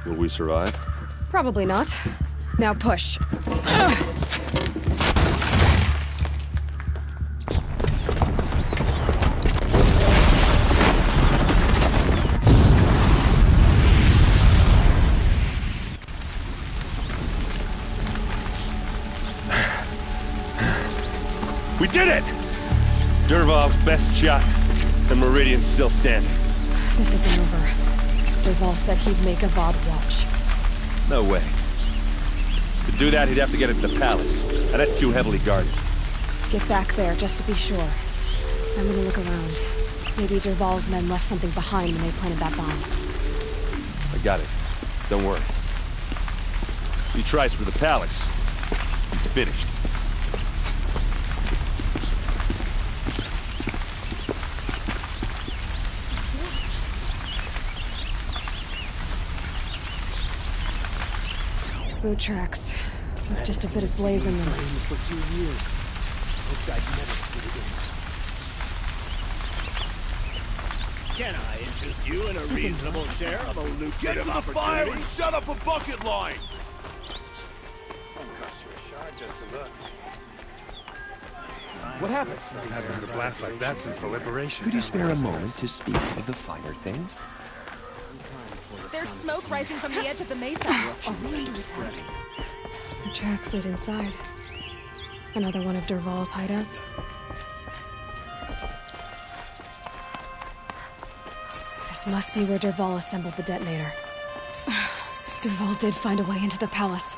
[SPEAKER 5] Will we survive?
[SPEAKER 2] Probably not. Now push.
[SPEAKER 5] We did it! Dervahl's best shot, and Meridian's still standing.
[SPEAKER 2] This isn't over. Dervahl said he'd make a VOD watch.
[SPEAKER 5] No way. To do that, he'd have to get into the palace, and that's too heavily guarded.
[SPEAKER 2] Get back there, just to be sure. I'm gonna look around. Maybe Dervahl's men left something behind when they planted that bomb.
[SPEAKER 5] I got it. Don't worry. If he tries for the palace, he's finished.
[SPEAKER 2] Boot tracks. With just a bit of blaze in them.
[SPEAKER 11] For 2 years. Hoped I'd never see it again.
[SPEAKER 4] Can I interest you in a reasonable share of a lucrative opportunity?
[SPEAKER 15] Fire and set up a bucket line!
[SPEAKER 11] What happened?
[SPEAKER 12] Haven't had a blast like that since the liberation.
[SPEAKER 11] Could you spare a moment to speak of the finer things?
[SPEAKER 17] There's smoke rising from the edge of the mesa.
[SPEAKER 2] Are we under attack? The tracks lead inside. Another one of Dervahl's hideouts. This must be where Dervahl assembled the detonator. Dervahl did find a way into the palace.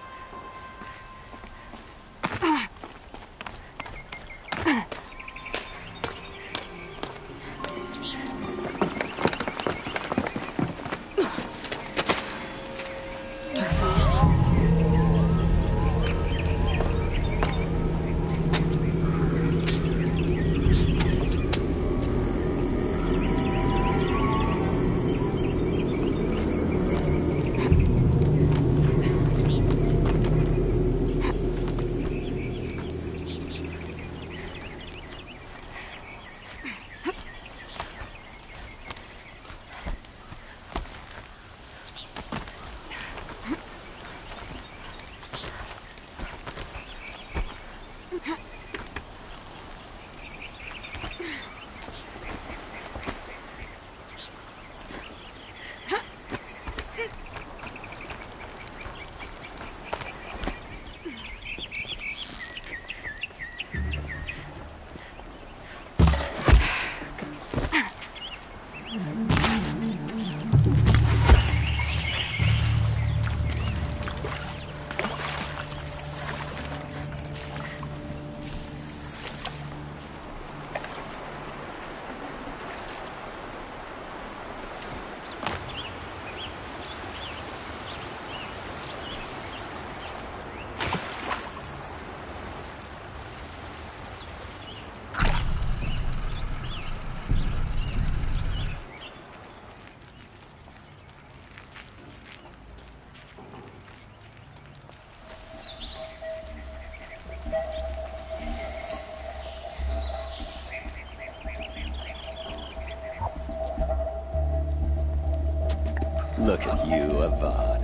[SPEAKER 18] Look at you, Avad.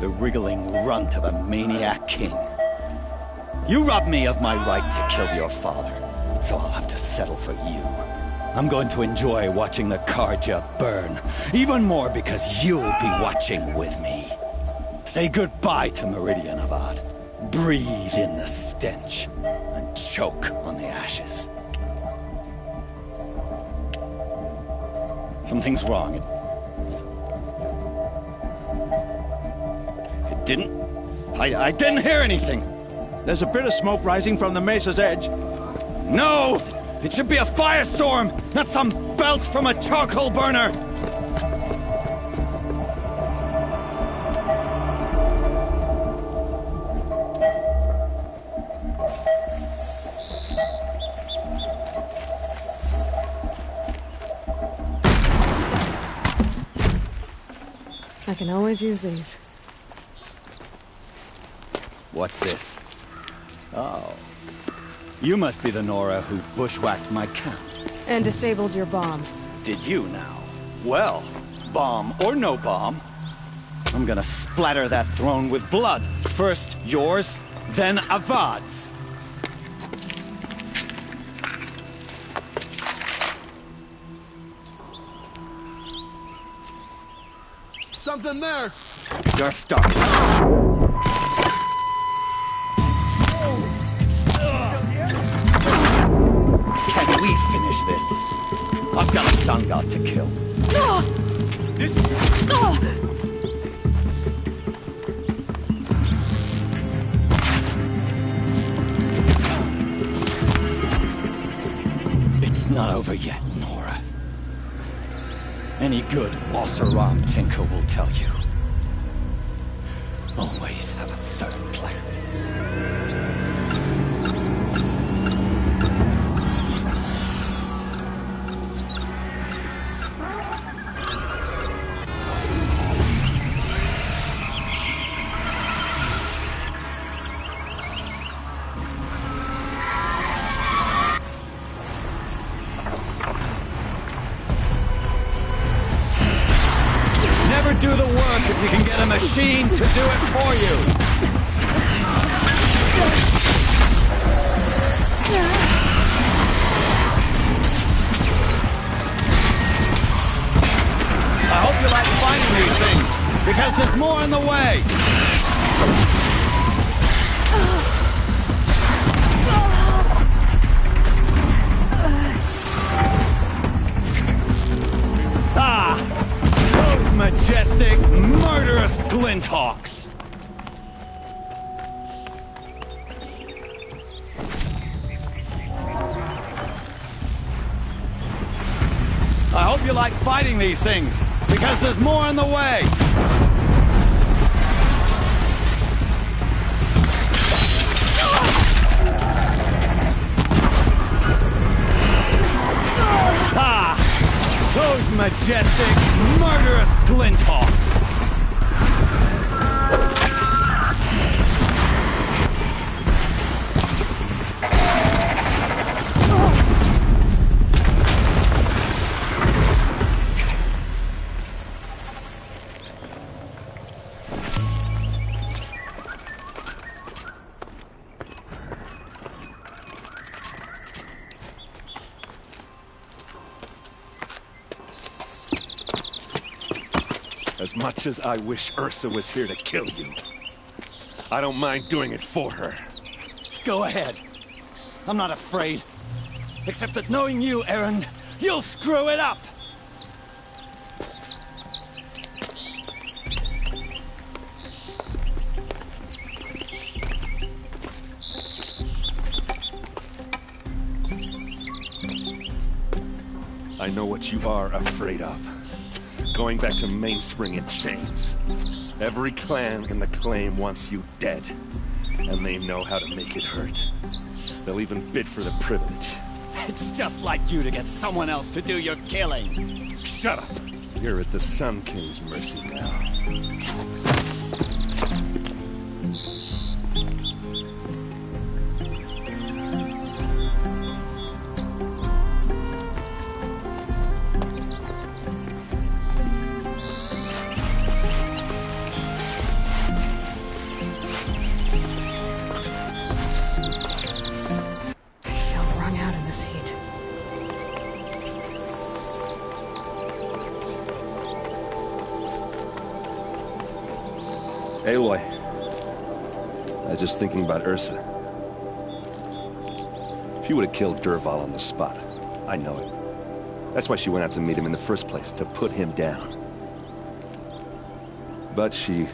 [SPEAKER 18] The wriggling runt of a maniac king. You robbed me of my right to kill your father, so I'll have to settle for you. I'm going to enjoy watching the Karja burn, even more because you'll be watching with me. Say goodbye to Meridian, Avad. Breathe in the stench, and choke on the ashes. Something's wrong. It didn't... I didn't hear anything.
[SPEAKER 3] There's a bit of smoke rising from the mesa's edge.
[SPEAKER 18] No! It should be a firestorm, not some belch from a charcoal burner!
[SPEAKER 1] I can always use these.
[SPEAKER 18] What's this? Oh. You must be the Nora who bushwhacked my camp.
[SPEAKER 1] And disabled your bomb.
[SPEAKER 18] Did you now? Well, bomb or no bomb, I'm gonna splatter that throne with blood. First yours, then Avad's.
[SPEAKER 15] Something there!
[SPEAKER 18] You're stuck. Can we finish this? I've got a sun god to kill. This... It's not over yet, Nora. Any good Oseram tinker will tell you. Always have a third plan. Do the work if you can get a machine to do it for you. I hope you like finding these things, because there's more on the way. Majestic, murderous glinthawks! I hope you like fighting these things, because there's more on the way! Those majestic, murderous glinthawks!
[SPEAKER 5] As much as I wish Ursa was here to kill you, I don't mind doing it for her.
[SPEAKER 18] Go ahead. I'm not afraid. Except that knowing you, Erend, you'll screw it up!
[SPEAKER 5] I know what you are afraid of. Going back to Mainspring in chains. Every clan in the claim wants you dead. And they know how to make it hurt. They'll even bid for the privilege.
[SPEAKER 18] It's just like you to get someone else to do your killing.
[SPEAKER 5] Shut up! You're at the Sun King's mercy now.
[SPEAKER 6] Aloy. I was just thinking about Ursa. She would have killed Dervahl on the spot. I know it. That's why she went out to meet him in the first place, to put him down. But she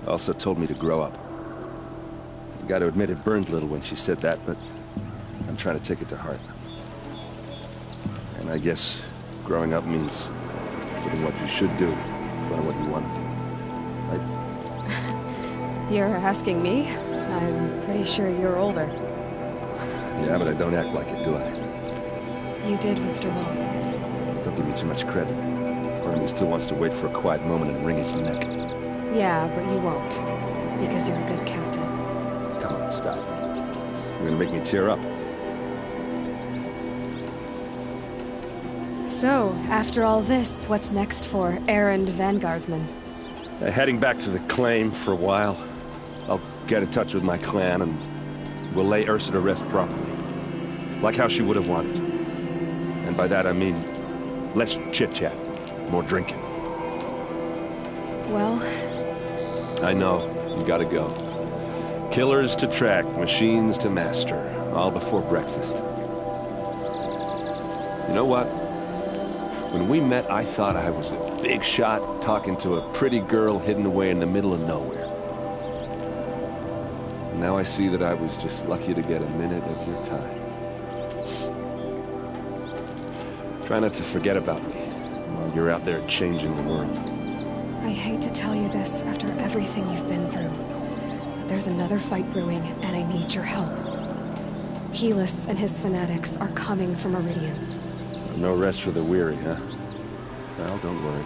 [SPEAKER 6] also told me to grow up. I've got to admit it burned a little when she said that, but I'm trying to take it to heart. And I guess growing up means doing what you should do in front of what you want to do. Right?
[SPEAKER 2] You're asking me? I'm pretty sure you're older.
[SPEAKER 6] Yeah, but I don't act like it, do I?
[SPEAKER 2] You did with Dervahl.
[SPEAKER 6] Don't give me too much credit. Part of me still wants to wait for a quiet moment and wring his neck.
[SPEAKER 2] Yeah, but you won't. Because you're a good captain.
[SPEAKER 6] Come on, stop. You're gonna make me tear up.
[SPEAKER 2] So, after all this, what's next for errand vanguardsman?
[SPEAKER 6] Heading back to the claim for a while. I'll get in touch with my clan and we'll lay Ursa to rest properly. Like how she would have wanted. And by that I mean less chit-chat, more drinking.
[SPEAKER 2] Well...
[SPEAKER 6] I know, you gotta go. Killers to track, machines to master, all before breakfast. You know what? When we met, I thought I was a big shot talking to a pretty girl hidden away in the middle of nowhere. And now I see that I was just lucky to get a minute of your time. Try not to forget about me while you're out there changing the world.
[SPEAKER 2] I hate to tell you this after everything you've been through, but there's another fight brewing, and I need your help. Helis and his fanatics are coming for Meridian.
[SPEAKER 6] No rest for the weary, huh? Well, don't worry.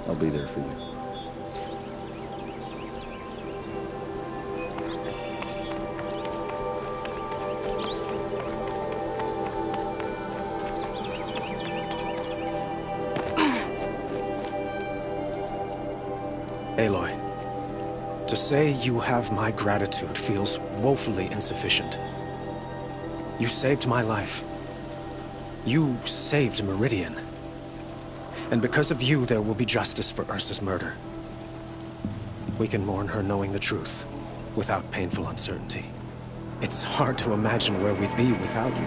[SPEAKER 6] I'll be there for you.
[SPEAKER 7] Aloy, to say you have my gratitude feels woefully insufficient. You saved my life. You saved Meridian. And because of you, there will be justice for Ursa's murder. We can mourn her knowing the truth, without painful uncertainty. It's hard to imagine where we'd be without you.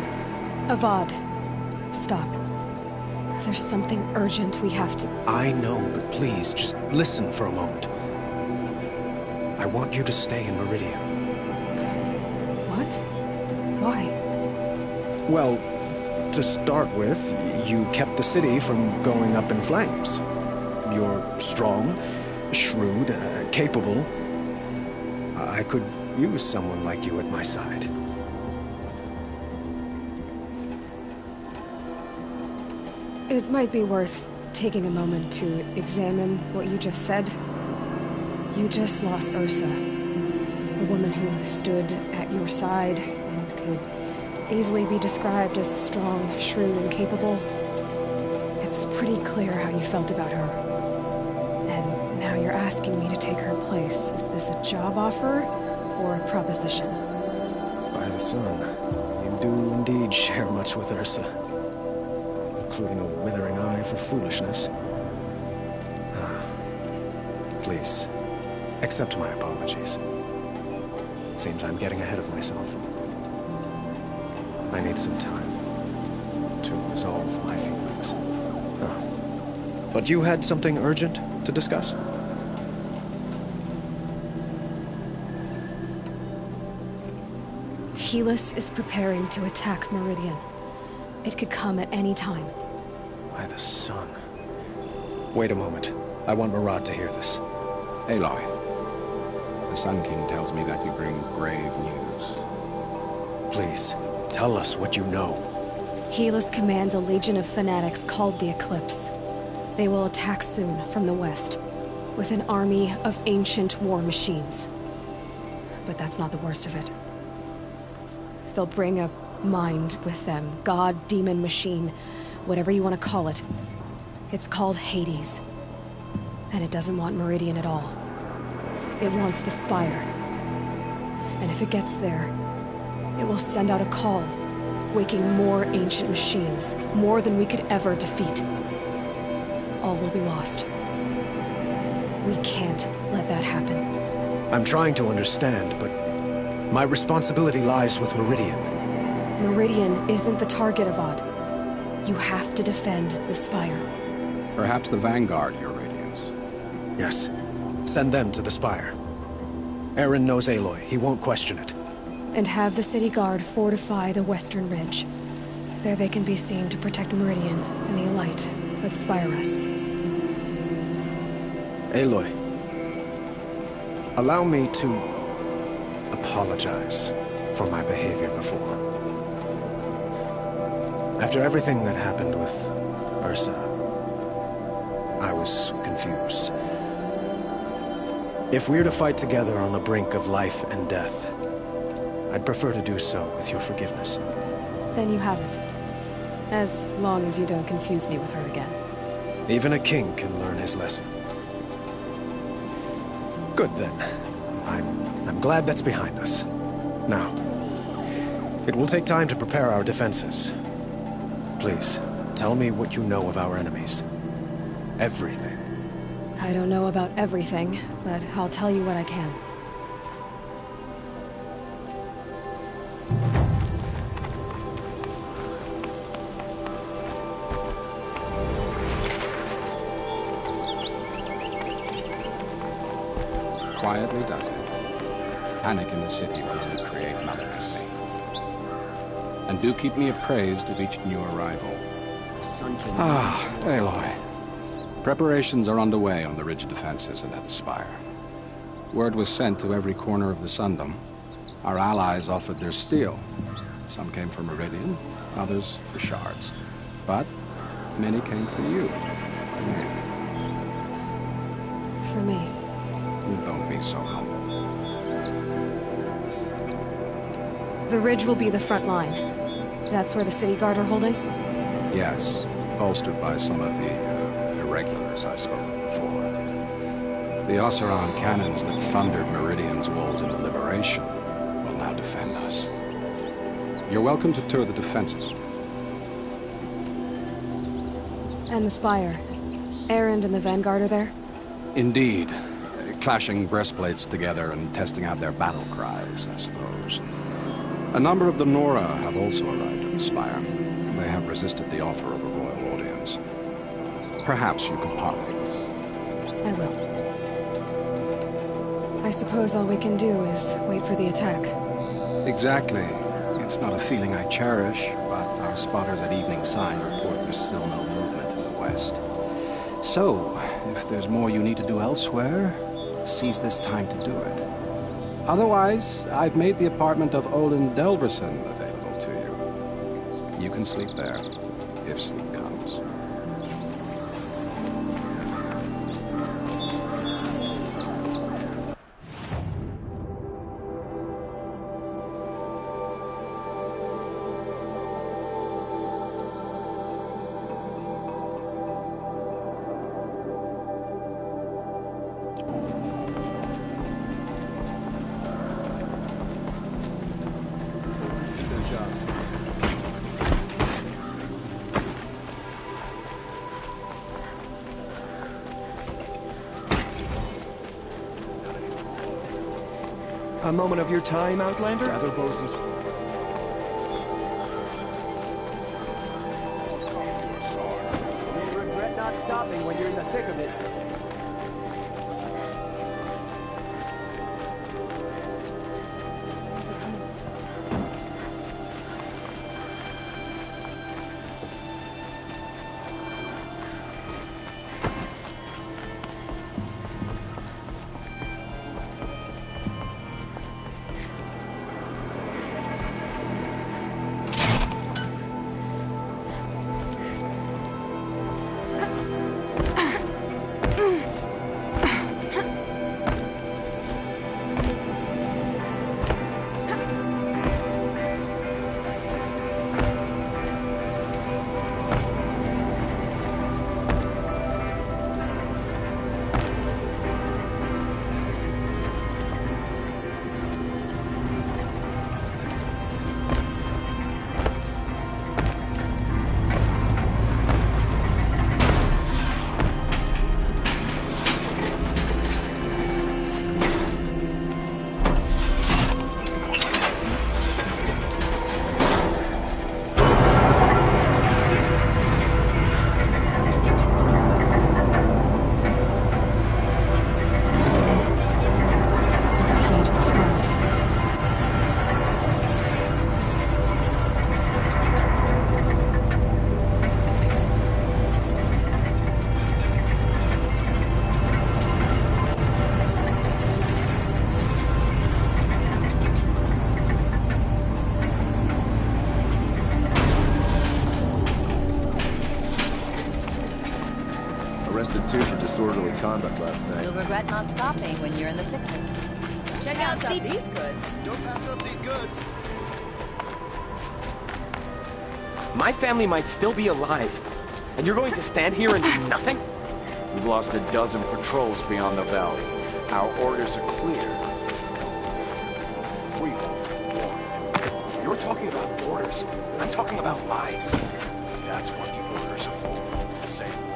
[SPEAKER 2] Avad, stop. There's something urgent we have to...
[SPEAKER 7] I know, but please, just listen for a moment. I want you to stay in Meridian.
[SPEAKER 2] What? Why?
[SPEAKER 7] Well, to start with, you kept the city from going up in flames. You're strong, shrewd, capable. I could use someone like you at my side.
[SPEAKER 2] It might be worth taking a moment to examine what you just said. You just lost Ursa, a woman who stood at your side and could easily be described as strong, shrewd, and capable. It's pretty clear how you felt about her. And now you're asking me to take her place. Is this a job offer or a proposition?
[SPEAKER 7] By the sun, you do indeed share much with Ursa, including a withering eye for foolishness. Please, accept my apologies. Seems I'm getting ahead of myself. I need some time to resolve my feelings. But you had something urgent to discuss?
[SPEAKER 2] Helis is preparing to attack Meridian. It could come at any time.
[SPEAKER 7] By the sun. Wait a moment. I want Murad to hear this.
[SPEAKER 8] Aloy, the Sun King tells me that you bring grave news.
[SPEAKER 7] Please, tell us what you know.
[SPEAKER 2] Helis commands a legion of fanatics called the Eclipse. They will attack soon from the west, with an army of ancient war machines. But that's not the worst of it. They'll bring a mind with them, god, demon, machine, whatever you want to call it. It's called Hades. And it doesn't want Meridian at all. It wants the Spire. And if it gets there, it will send out a call, waking more ancient machines, more than we could ever defeat. All will be lost. We can't let that happen.
[SPEAKER 7] I'm trying to understand, but my responsibility lies with Meridian.
[SPEAKER 2] Meridian isn't the target, Avad. You have to defend the Spire.
[SPEAKER 8] Perhaps the Vanguard, Your Radiance.
[SPEAKER 7] Yes. Send them to the Spire. Aaron knows Aloy. He won't question it.
[SPEAKER 2] And have the city guard fortify the western ridge. There they can be seen to protect Meridian and the Elite, where the Spire rests.
[SPEAKER 7] Aloy, allow me to apologize for my behavior before. After everything that happened with Ursa, I was confused. If we're to fight together on the brink of life and death, I'd prefer to do so with your forgiveness.
[SPEAKER 2] Then you have it. As long as you don't confuse me with her again.
[SPEAKER 7] Even a king can learn his lesson. Good then. I'm glad that's behind us. Now, it will take time to prepare our defenses. Please, tell me what you know of our enemies. Everything.
[SPEAKER 2] I don't know about everything, but I'll tell you what I can.
[SPEAKER 8] Quietly does it. Panic in the city will only create another enemy. And do keep me appraised of each new arrival. Aloy. Preparations are underway on the ridge defenses and at the Spire. Word was sent to every corner of the Sundom. Our allies offered their steel. Some came for Meridian, others for shards. But many came for you.
[SPEAKER 2] For me.
[SPEAKER 8] Don't be so humble.
[SPEAKER 2] The ridge will be the front line. That's where the city guard are holding?
[SPEAKER 8] Yes, bolstered by some of the irregulars I spoke of before. The Oseram cannons that thundered Meridian's walls into liberation will now defend us. You're welcome to tour the defenses.
[SPEAKER 2] And the Spire. Erend and the Vanguard are there?
[SPEAKER 8] Indeed. Clashing breastplates together and testing out their battle cries, I suppose. A number of the Nora have also arrived at the Spire. They have resisted the offer of a royal audience. Perhaps you can parley.
[SPEAKER 2] I will. I suppose all we can do is wait for the attack.
[SPEAKER 8] Exactly. It's not a feeling I cherish, but our spotters at Evening Sign report there's still no movement in the west. So, if there's more you need to do elsewhere, seize this time to do it. Otherwise, I've made the apartment of Olin Delverson available to you. You can sleep there, if sleep comes.
[SPEAKER 11] A moment of your time, Outlander?
[SPEAKER 10] Gather bows and...
[SPEAKER 19] You'll regret not stopping when you're in the thick of it.
[SPEAKER 11] arrested too for disorderly conduct last night.
[SPEAKER 20] You'll regret not stopping when you're in the thick of it. Check out some of these goods.
[SPEAKER 15] Don't pass up these goods.
[SPEAKER 11] My family might still be alive, and you're going to stand here and do nothing?
[SPEAKER 21] We've lost a dozen patrols beyond the valley. Our orders are clear.
[SPEAKER 11] We You're talking about orders. I'm talking about lives.
[SPEAKER 21] That's what the orders are for, to save lives.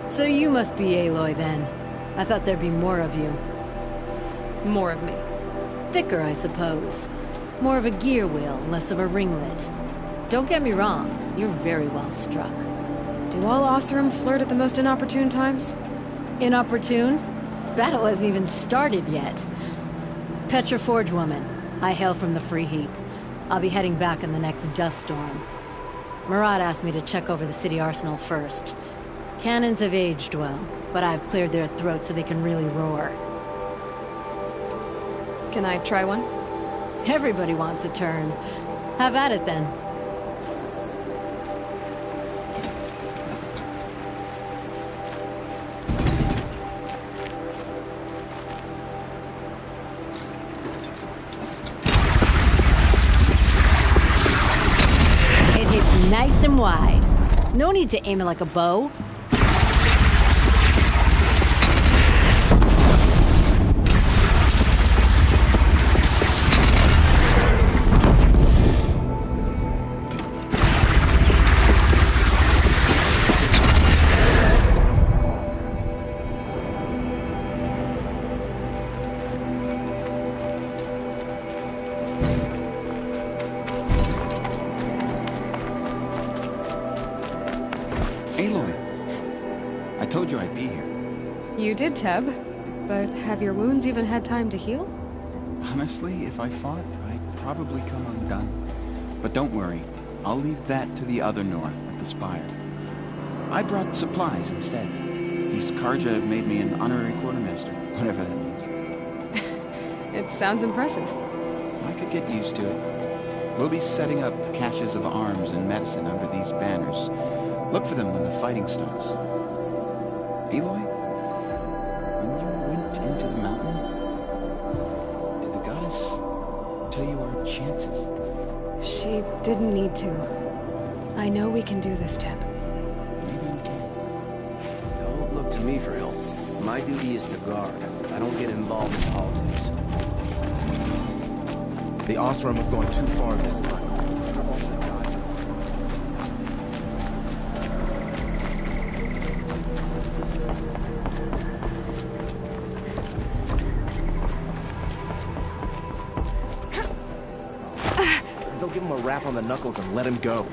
[SPEAKER 13] So you must be Aloy, then. I thought there'd be more of you.
[SPEAKER 2] More of me.
[SPEAKER 13] Thicker, I suppose. More of a gear wheel, less of a ringlet. Don't get me wrong, you're very well struck.
[SPEAKER 2] Do all Oseram flirt at the most inopportune times?
[SPEAKER 13] Inopportune? Battle hasn't even started yet. Petra Forge woman. I hail from the Free Heap. I'll be heading back in the next dust storm. Murad asked me to check over the city arsenal first. Cannons have aged well, but I've cleared their throats so they can really roar.
[SPEAKER 2] Can I try one?
[SPEAKER 13] Everybody wants a turn. Have at it then. Nice and wide. No need to aim it like a bow.
[SPEAKER 3] Aloy, I told you I'd be here.
[SPEAKER 1] You did, Teb. But have your wounds even had time to heal?
[SPEAKER 3] Honestly, if I fought, I'd probably come undone. But don't worry, I'll leave that to the other Nor at the Spire. I brought supplies instead. These Karja have made me an honorary quartermaster, whatever that means.
[SPEAKER 1] It sounds impressive.
[SPEAKER 3] I could get used to it. We'll be setting up caches of arms and medicine under these banners. Look for them when the fighting starts. Aloy, when you went into the mountain, did the goddess tell you our chances?
[SPEAKER 1] She didn't need to. I know we can do this, Teb.
[SPEAKER 3] Maybe we can.
[SPEAKER 10] Don't look to me for help. My duty is to guard. I don't get involved in politics.
[SPEAKER 7] The Osram have gone too far this time. They'll give him a rap on the knuckles and let him go.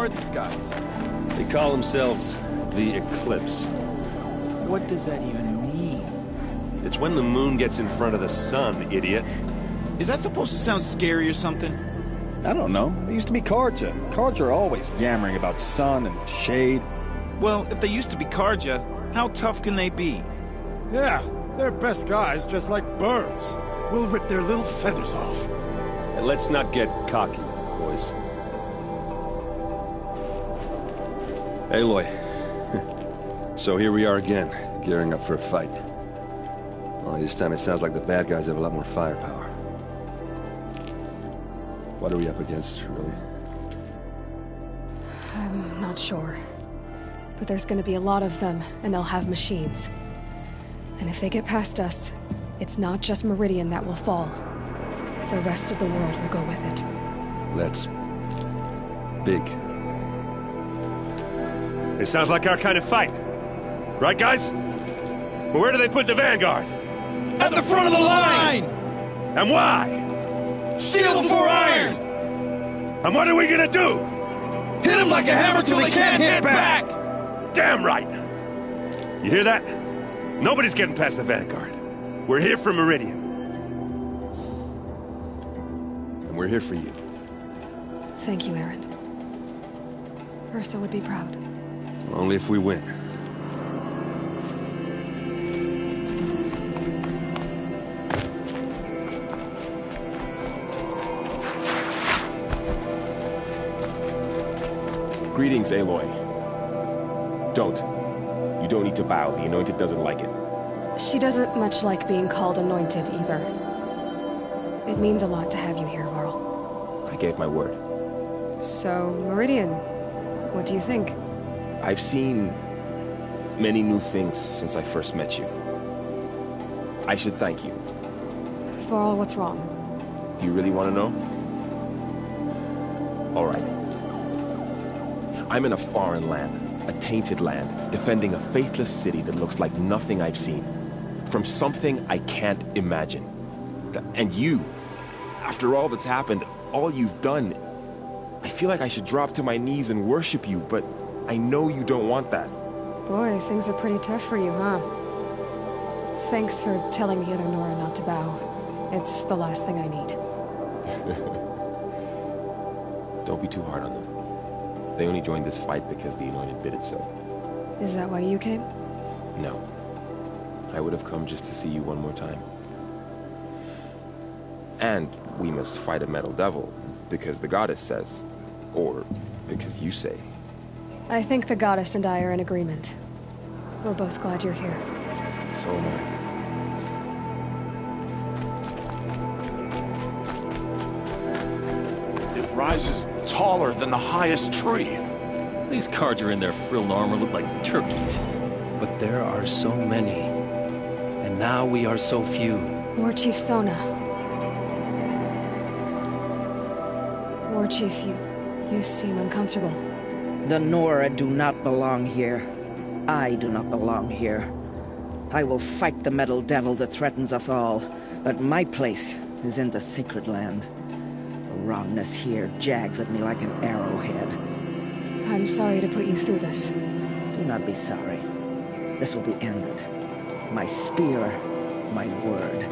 [SPEAKER 3] These guys?
[SPEAKER 5] They call themselves the Eclipse.
[SPEAKER 3] What does that even mean?
[SPEAKER 5] It's when the moon gets in front of the sun, idiot.
[SPEAKER 3] Is that supposed to sound scary or something?
[SPEAKER 16] I don't know. They used to be Karja. Karja are always yammering about sun and shade.
[SPEAKER 3] Well, if they used to be Karja, how tough can they be?
[SPEAKER 12] Yeah, they're best guys dressed like birds. We'll rip their little feathers off.
[SPEAKER 5] And let's not get cocky, boys. Aloy. So here we are again, gearing up for a fight. Only this time it sounds like the bad guys have a lot more firepower. What are we up against, really?
[SPEAKER 1] I'm not sure. But there's gonna be a lot of them, and they'll have machines. And if they get past us, it's not just Meridian that will fall. The rest of the world will go with it.
[SPEAKER 5] That's big. It sounds like our kind of fight. Right, guys? But where do they put the Vanguard?
[SPEAKER 3] At the front of the line!
[SPEAKER 5] And why?
[SPEAKER 3] Steel before iron!
[SPEAKER 5] And what are we gonna do? Hit him like a hammer till he can't hit back! Damn right! You hear that? Nobody's getting past the Vanguard. We're here for Meridian. And we're here for you.
[SPEAKER 1] Thank you, Aaron. Ursa would be proud.
[SPEAKER 5] Only if we win.
[SPEAKER 14] Greetings, Aloy. Don't. You don't need to bow. The Anointed doesn't like it.
[SPEAKER 1] She doesn't much like being called anointed, either. It means a lot to have you here, Varl.
[SPEAKER 14] I gave my word.
[SPEAKER 1] So, Meridian, what do you think?
[SPEAKER 14] I've seen many new things since I first met you. I should thank you.
[SPEAKER 1] Varl, what's wrong?
[SPEAKER 14] Do you really want to know? All right. I'm in a foreign land, a tainted land, defending a faithless city that looks like nothing I've seen. From something I can't imagine. And you, after all that's happened, all you've done, I feel like I should drop to my knees and worship you, but I know you don't want that.
[SPEAKER 1] Boy, things are pretty tough for you, huh? Thanks for telling the other Nora not to bow. It's the last thing I need.
[SPEAKER 14] Don't be too hard on them. They only joined this fight because the Anointed bid it so.
[SPEAKER 1] Is that why you came?
[SPEAKER 14] No. I would have come just to see you one more time. And we must fight a metal devil, because the goddess says. Or because you say.
[SPEAKER 1] I think the goddess and I are in agreement. We're both glad you're here.
[SPEAKER 14] So am I.
[SPEAKER 21] It rises taller than the highest tree.
[SPEAKER 10] These cards are in their frilled armor look like turkeys.
[SPEAKER 22] But there are so many. And now we are so few.
[SPEAKER 1] War Chief Sona. War Chief, you seem uncomfortable.
[SPEAKER 23] The Nora do not belong here. I do not belong here. I will fight the metal devil that threatens us all, but my place is in the sacred land. The wrongness here jags at me like an arrowhead.
[SPEAKER 1] I'm sorry to put you through this.
[SPEAKER 23] Do not be sorry. This will be ended. My spear, my word.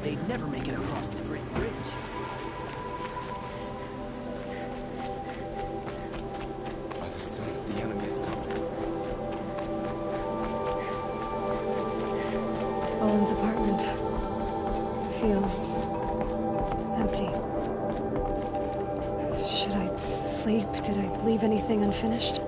[SPEAKER 10] They'd never make it across the Great Bridge.
[SPEAKER 14] By the sight, the enemy is coming.
[SPEAKER 1] Owen's apartment feels
[SPEAKER 2] Empty. Should I sleep? Did I leave anything unfinished?